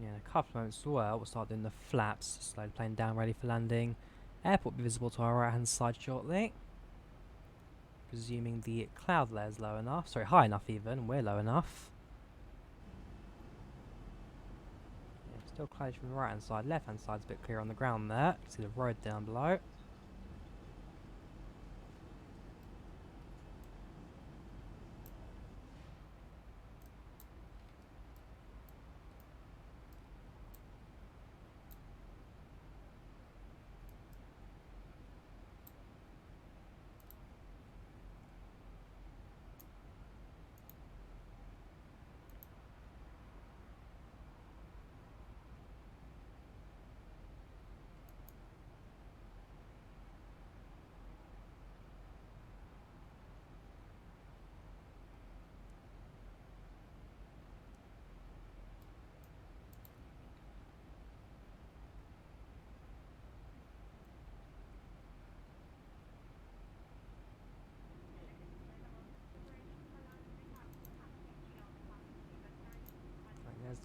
Yeah, in a couple of moments as well, we'll start doing the flaps, slow the plane down, ready for landing. Airport will be visible to our right hand side shortly. Presuming the cloud layer is low enough, sorry, high enough even, and we're low enough. Yeah, still cloudy from the right hand side, left hand side's a bit clearer on the ground there. You can see the road down below.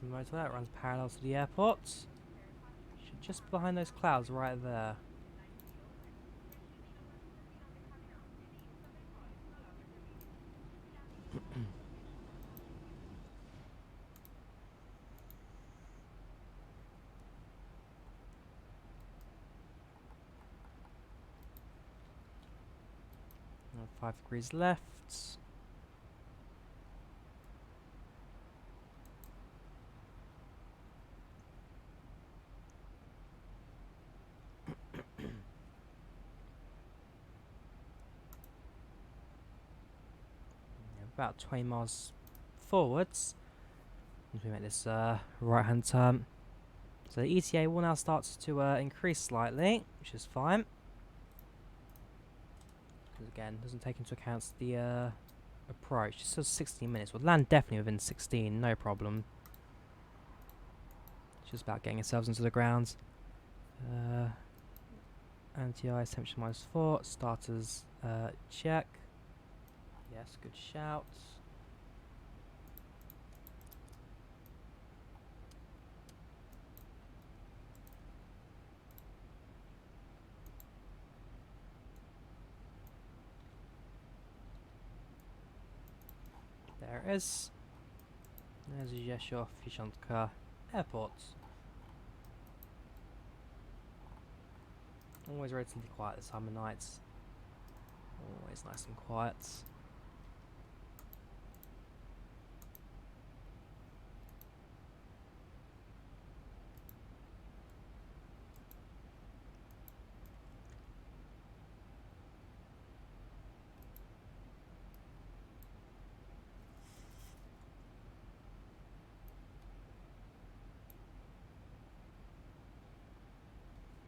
the motorway that runs parallel to the airport. Just behind those clouds right there. And 5 degrees left. About 20 miles forwards as we make this right hand turn. So the ETA will now start to increase slightly, which is fine. Because again, doesn't take into account the approach. It says 16 minutes. We'll land definitely within 16, no problem. It's just about getting ourselves into the ground. Anti-ice temperature -4. Starters check. Yes, good shout. There it is. There's Rzeszow Jasionka Airport. Always relatively quiet this time of night. Always nice and quiet.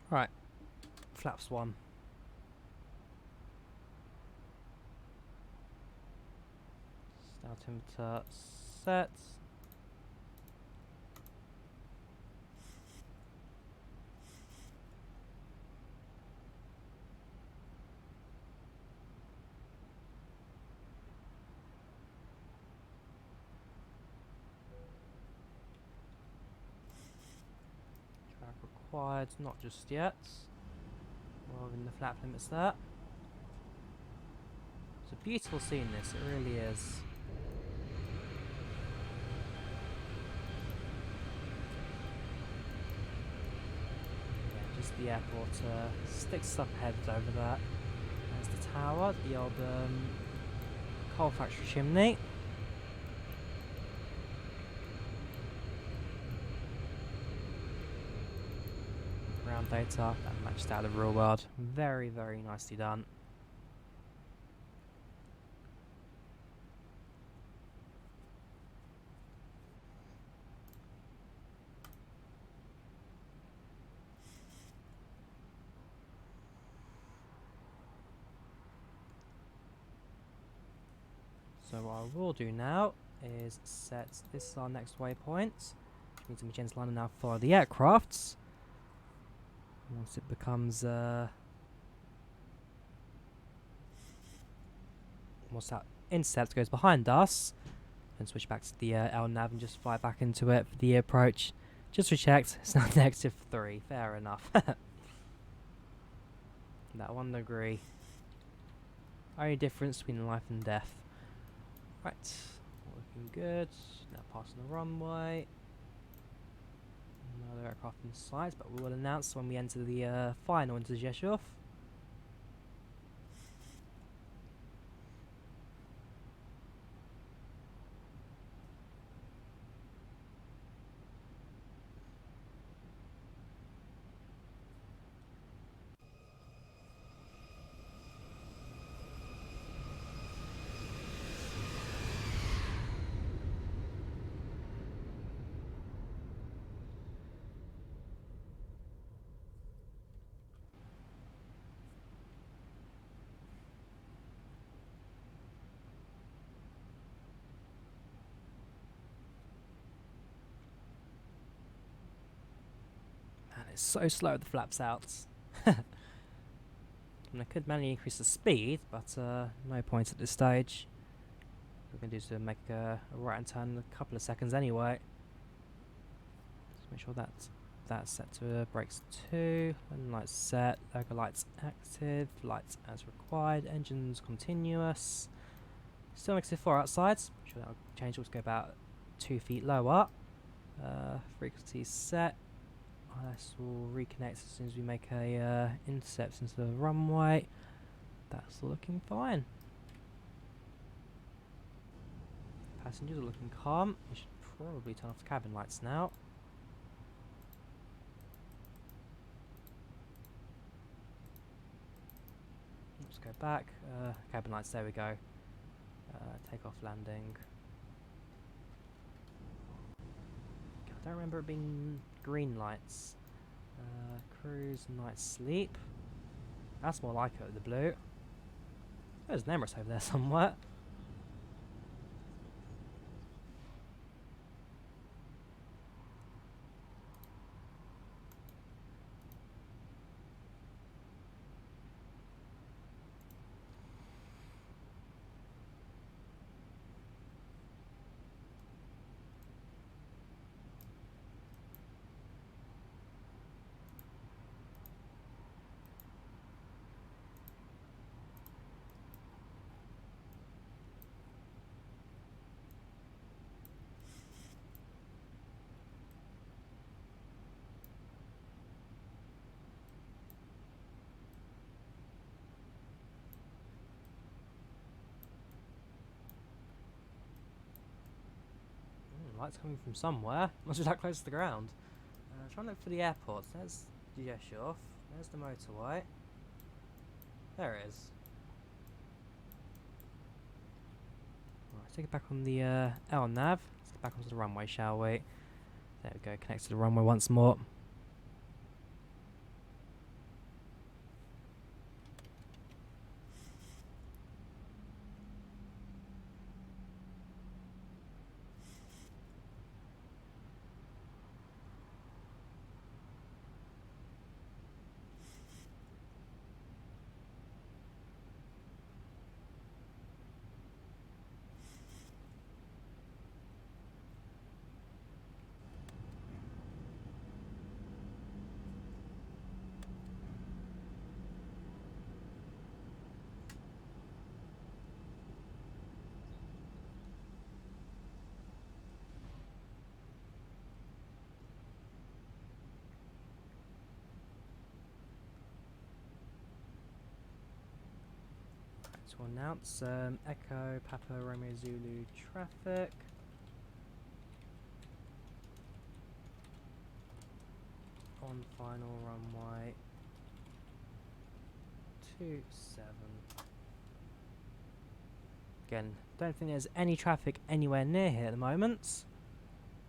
Right, flaps 1. Start him to set. Required, not just yet. More than the flap limits there. It's a beautiful scene, this, it really is. Yeah, just the airport sticks up ahead over there. There's the tower, the old coal factory chimney. Ground data that matched out of the real world. Very, very nicely done. So what I will do now is set this is our next waypoint, which means the magenta line will now follow the aircrafts. Once it becomes once that intercept goes behind us, and switch back to the LNAV and just fly back into it for the approach. Just rechecked, it's now -3. Fair enough. That 1 degree. Only difference between life and death. Right, looking good. Now passing the runway. Another aircraft in sight, but we will announce when we enter the final into Rzeszow. It's so slow with the flaps out. And I could manually increase the speed, but no point at this stage. What we're going to do is make a right hand turn in a couple of seconds anyway. Just make sure that's set to brakes 2. Landing lights set. Logo lights active. Lights as required. Engines continuous. Still negative 4 outside. I'm sure that'll change. Let's go about 2 feet lower. Frequency set. This will reconnect as soon as we make a intercept into the runway. That's looking fine. Passengers are looking calm. We should probably turn off the cabin lights now. Let's go back. Cabin lights, there we go. Take off landing. I don't remember it being green lights. Cruise, night sleep. That's more like it, the blue. There's an Emirates over there somewhere. Lights coming from somewhere. Must be that close to the ground. Trying to look for the airports. There's Rzeszow. There's the motorway. There it is. Right, take it back on the L nav. Let's get back onto the runway, shall we? There we go. Connect to the runway once more. To announce Echo Papa Romeo Zulu traffic. On final runway 27. Again, don't think there's any traffic anywhere near here at the moment,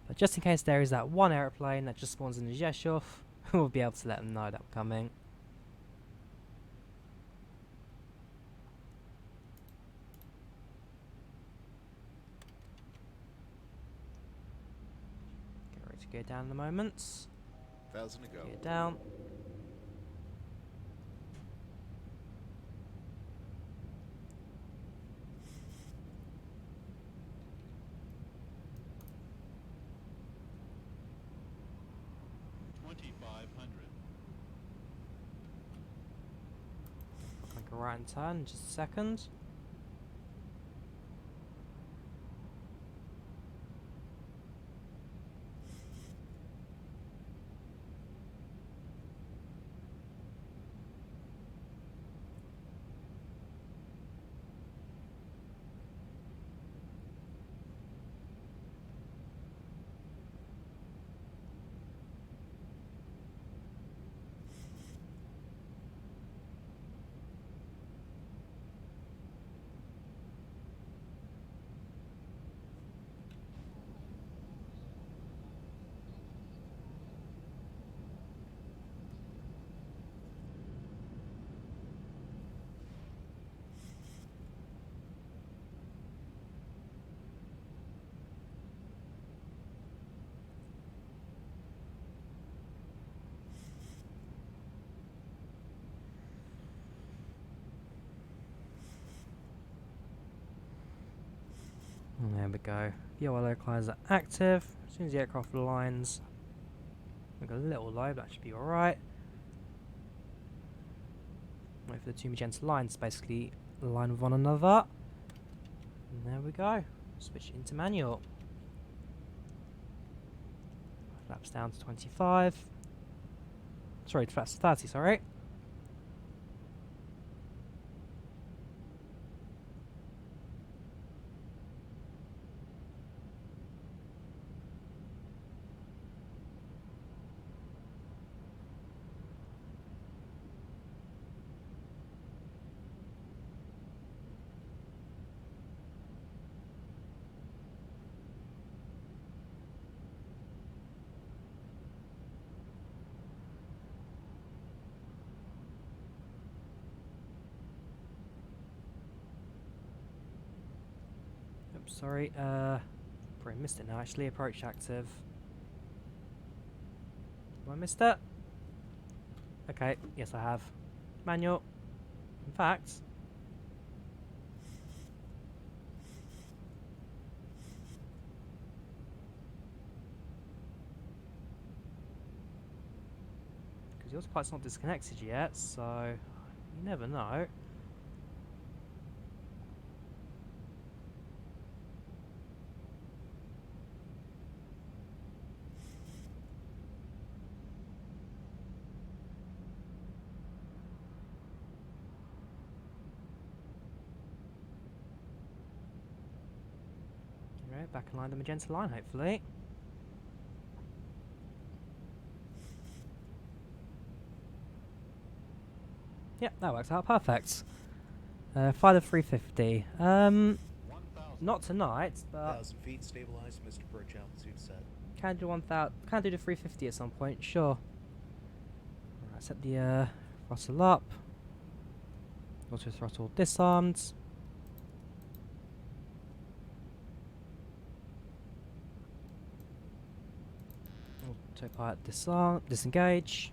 but just in case there is that one aeroplane that just spawns in Rzeszow, we'll be able to let them know that we're coming. Gear down in the moment. 1,000 to go. Gear down. Make a right turn in just a second. And there we go. Yellow localizer active. As soon as the aircraft aligns, Something a little low, but that should be alright. Wait for the two magenta lines to basically align with one another. And there we go. Switch into manual. Flaps down to 25. Sorry, flaps to 30, sorry. Oops, sorry, probably missed it now actually. Approach active. Have I missed it? Okay, yes I have. Manual. In fact, because your spike's not disconnected yet, so you never know. Alright, back in line the magenta line hopefully. Yep, that works out perfect. Flight of 350. 1,000. Not tonight, but 1,000 feet, stabilized, Mr. Perch, altitude set. can do 1,000. Can do the 350 at some point. Sure. Alright, set the throttle up. Auto throttle disarmed. Autopilot disarm. Disengage.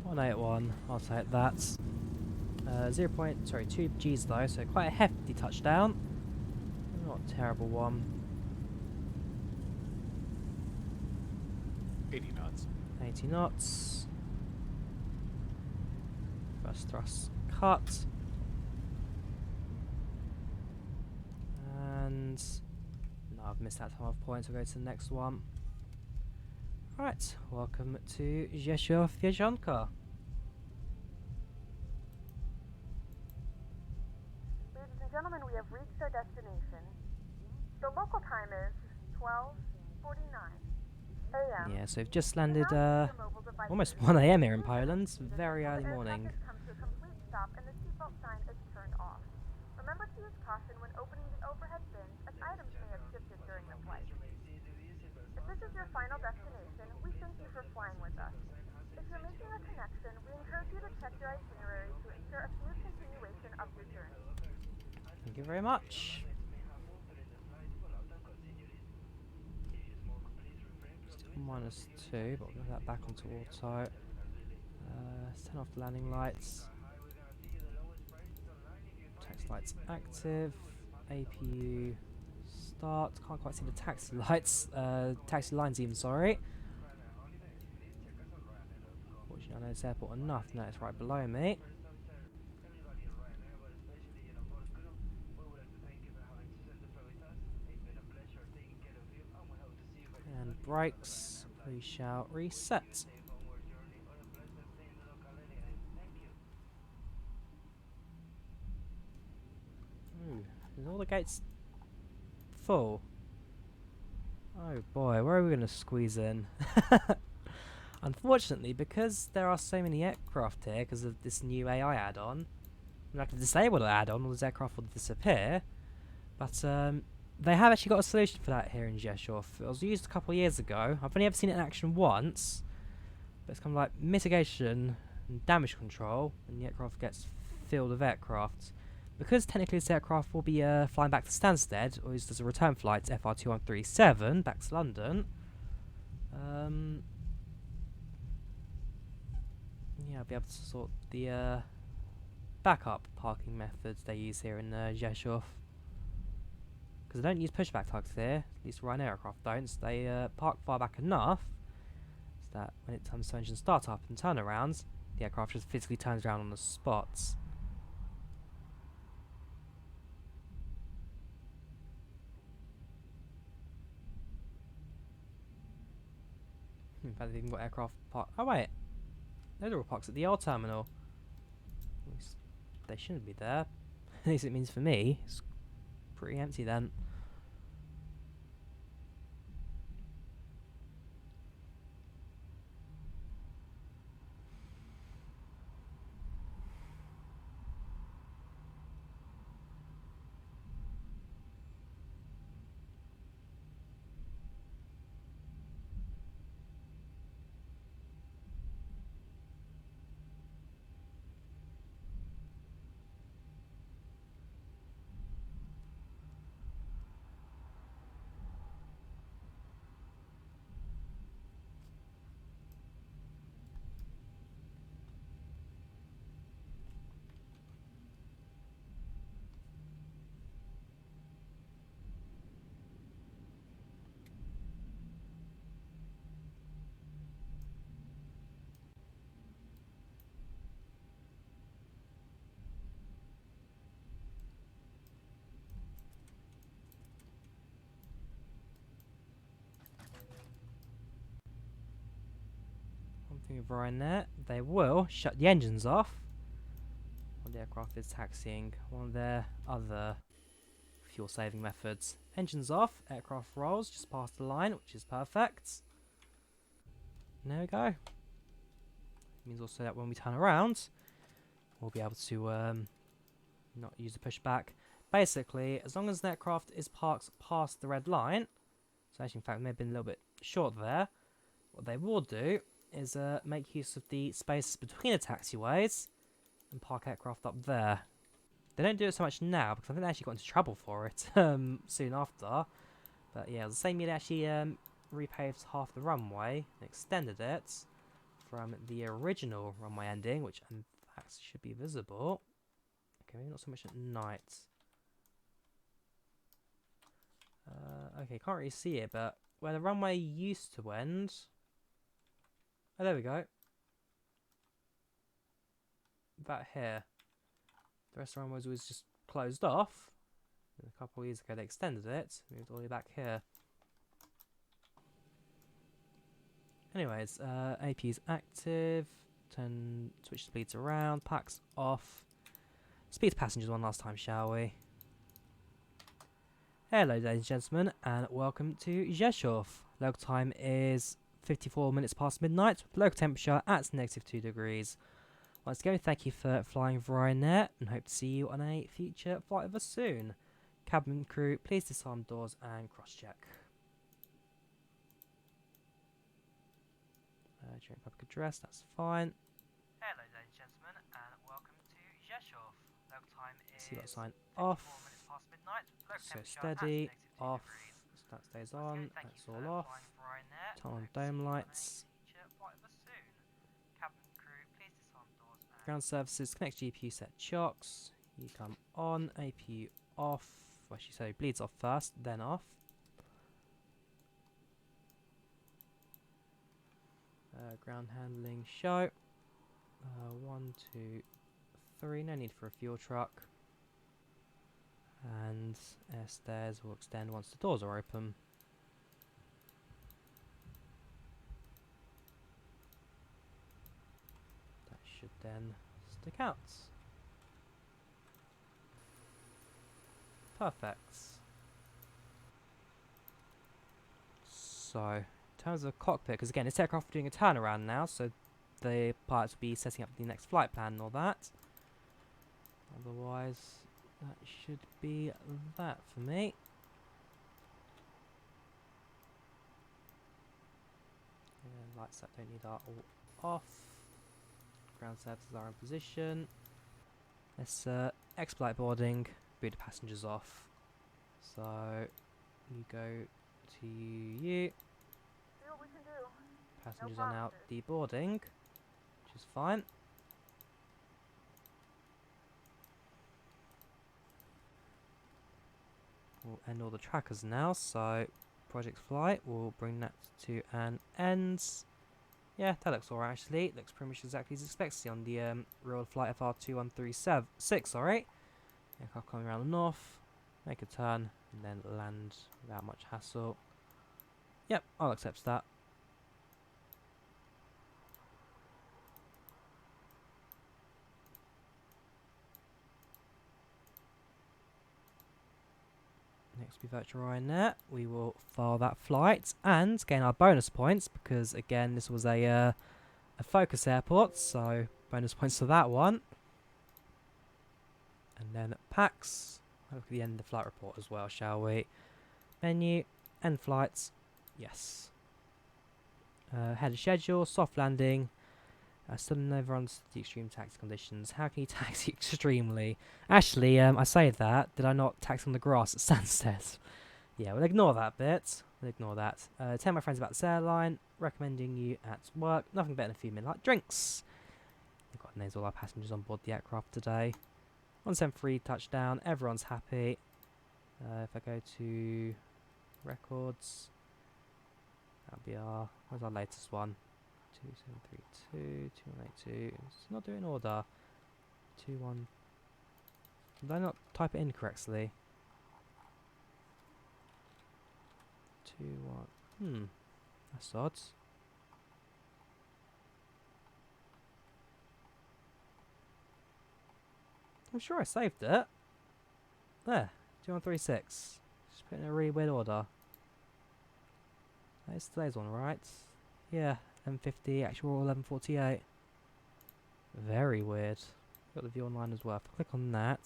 .181, I'll take that. 2 G's though, so quite a hefty touchdown. Not a terrible one. 80 knots. 80 knots. First thrust cut. And no, I've missed that 12 points. We'll go to the next one. Right, welcome to Rzeszow Jasionka. Ladies and gentlemen, we have reached our destination. The local time is 12:49 a.m. Yeah, so we've just landed almost 1 a.m. here in Poland. Very early morning. Come to a complete stop and the seatbelt sign is turned off. Remember to use caution when opening the overhead bins as items may have shifted during the flight. If this is your final destination, we thank you for flying with us. If you're making a connection, we encourage you to check your itinerary to ensure a smooth continuation of your journey. Thank you very much. -2, but we'll get that back onto auto. Let's turn off the landing lights. Taxi lights active. APU start. Can't quite see the taxi lights. Taxi lines even, sorry. Fortunately, I know this airport enough. No, it's right below me. And brakes, we shall reset. Ooh, is all the gates full? Oh boy, where are we going to squeeze in? Unfortunately, because there are so many aircraft here because of this new AI add-on, I'm going to have to disable the add-on or this aircraft will disappear. But they have actually got a solution for that here in Rzeszow. It was used a couple of years ago. I've only ever seen it in action once. But it's kind of like mitigation and damage control, and the aircraft gets filled with aircraft. Because technically this aircraft will be flying back to Stansted, or used as a return flight to FR2137 back to London. Yeah, I'll be able to sort the backup parking methods they use here in Rzeszow. Because they don't use pushback tugs here, at least Ryanair aircraft don't. So they park far back enough so that when it comes to engine startup and turnarounds, the aircraft just physically turns around on the spots. In fact, they've even got aircraft park. Oh wait, those are all parks at the old terminal. At least they shouldn't be there. At least it means for me, it's pretty empty then. One thing with Ryanair, they will shut the engines off when the aircraft is taxiing. One of their other fuel saving methods. Engines off, aircraft rolls just past the line, which is perfect. And there we go. Means also that when we turn around, we'll be able to not use the pushback. Basically, as long as the aircraft is parked past the red line, so actually in fact it may have been a little bit short there, what they will do is make use of the spaces between the taxiways and park aircraft up there. They don't do it so much now because I think they actually got into trouble for it soon after. But yeah, it was the same year they actually repaved half the runway and extended it from the original runway ending, which in fact should be visible. Okay, maybe not so much at night. Okay, can't really see it, but where the runway used to end. Oh, there we go. About here. The rest of the runway was just closed off. And a couple of years ago they extended it, moved all the way back here. Anyways, AP is active. Turn switch speeds around, packs off. Speed to passengers one last time, shall we? Hello, ladies and gentlemen, and welcome to Rzeszow. Local time is 54 minutes past midnight, with local temperature at -2 degrees. Once again, thank you for flying Ryanair, and hope to see you on a future flight with us soon. Cabin crew, please disarm doors and cross-check. During public address, that's fine. Hello, ladies and gentlemen, and welcome to Rzeszow. Local time is See that sign 54 off. minutes past midnight. Local So temperature steady, at -2 off. degrees. So that stays Once on. again, thank That's you all for off. flying Ryanair, Turn on and hope to dome see you lights. on a future flight with us soon. Cabin crew, please disarm doors and Ground services, connect GPU, set chocks. You come on, APU off. Well, actually, so bleeds off first, then off. Ground handling show. 1, 2, 3. No need for a fuel truck. And air stairs will extend once the doors are open. That should then stick out. Perfect. So, in terms of cockpit, because again, this aircraft is doing a turnaround now, so the pilots will be setting up the next flight plan and all that. Otherwise, that should be that for me. And lights that don't need are all off. Ground services are in position. Let's expedite boarding, boot the passengers off. So, you go to you. See what we can do. Passengers are now deboarding, which is fine. We'll end all the trackers now, so Project Flight will bring that to an end. Yeah, that looks alright actually. It looks pretty much exactly as expected on the real flight FR2136, alright. Aircraft coming around the north, make a turn, and then land without much hassle. Yep, I'll accept that. Next we vRYR net. We will file that flight and gain our bonus points because again this was a focus airport, so bonus points to that one. And then PAX. Look at the end of the flight report as well, shall we? Menu, end flights, yes. Head of schedule, soft landing. Still never understood the extreme taxi conditions. How can you taxi extremely? Actually, I say that. Did I not taxi on the grass at Stansted? Yeah, we'll ignore that bit. We'll ignore that. Tell my friends about this airline. Recommending you at work. Nothing better than a few midnight drinks. They've got names all our passengers on board the aircraft today. 173 touchdown. Everyone's happy. If I go to records, that'll be our. Where's our latest one? 2732, 2182. It's not doing order. 21. Did I not type it in correctly? 21. That's odd. I'm sure I saved it. There. 2136. Just put in a really weird order. That is today's one, right? Yeah. 1150, actual 1148. Very weird. Got the view online as well. If I click on that,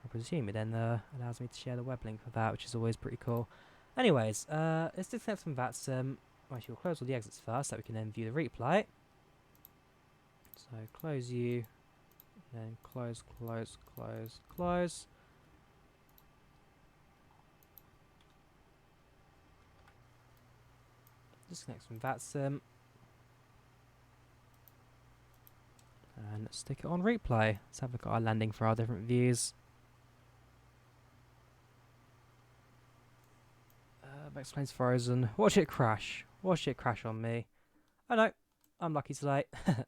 I presume it then allows me to share the web link for that, which is always pretty cool. Anyways, let's disconnect from that. Actually, we'll close all the exits first, so we can then view the replay. So close you, then close, close, close, close. Disconnect from VATSIM. And let's stick it on replay. Let's have a look at our landing for our different views. Backplane's frozen. Watch it crash. Watch it crash on me. Oh no, I'm lucky today. Man,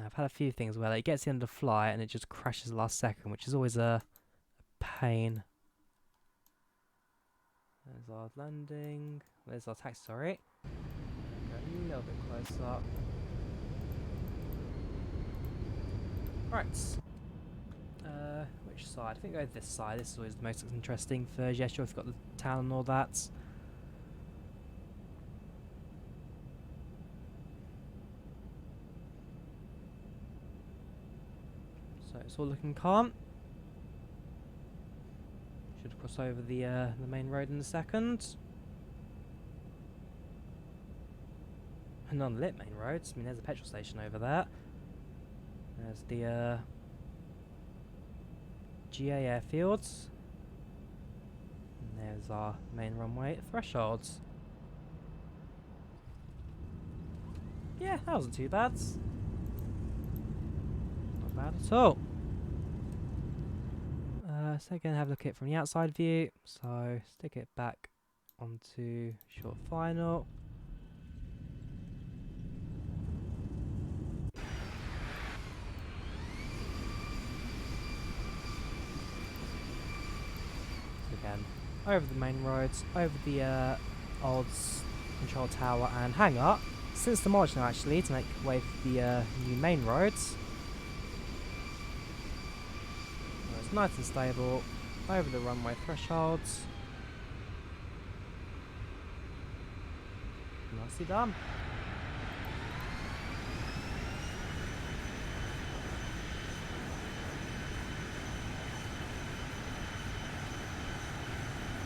I've had a few things where it gets to the end of the flight and it just crashes last second, which is always a pain. There's our landing. There's our taxi, sorry. Go a little bit closer. Right. Which side? I think go this side. This is always the most interesting for Rzeszow. We've got the town and all that. So it's all looking calm. Should cross over the main road in a second. And unlit main roads. I mean, there's a petrol station over there. There's the GA airfields. And there's our main runway thresholds. Yeah, that wasn't too bad. Not bad at all. So again, have a look at it from the outside view. So stick it back onto short final. Again, over the main roads, over the old control tower and hangar. Since the March now actually, to make way for the new main roads. So it's nice and stable, over the runway thresholds. nicely done.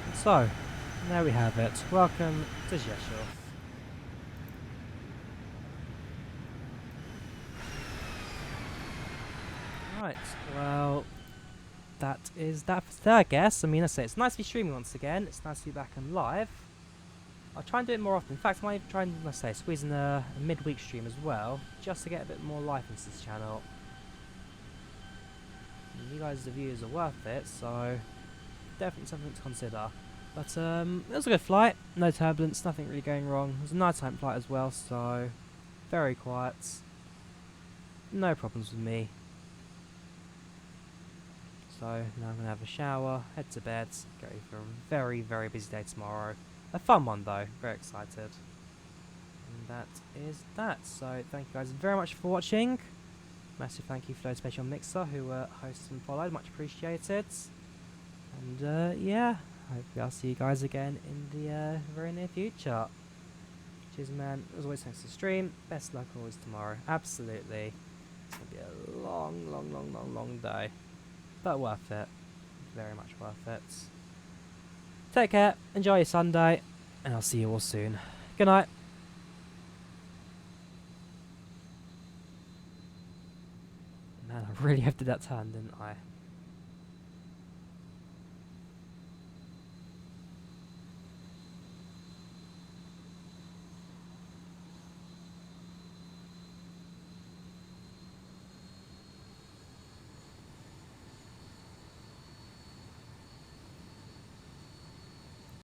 And so, there we have it. Welcome to Rzeszow. Right, well, that is that for today, I guess. I mean, I say it's nice to be streaming once again. It's nice to be back and live. I'll try and do it more often. In fact, I might even try and, let's say, squeeze in a midweek stream as well, just to get a bit more life into this channel. And you guys, the viewers, are worth it, so definitely something to consider. But it was a good flight. No turbulence, nothing really going wrong. It was a nighttime flight as well, so very quiet. No problems with me. So now I'm going to have a shower, head to bed, go for a very, very busy day tomorrow. A fun one though, very excited. And that is that. So thank you guys very much for watching. Massive thank you for those special mixer who hosted and followed, much appreciated. And yeah, hopefully I'll see you guys again in the very near future. Cheers man, as always thanks for the stream, best luck always tomorrow, absolutely. It's going to be a long day. But worth it. Very much worth it. Take care, enjoy your Sunday, and I'll see you all soon. Good night. Man, I really have to do that turn, didn't I?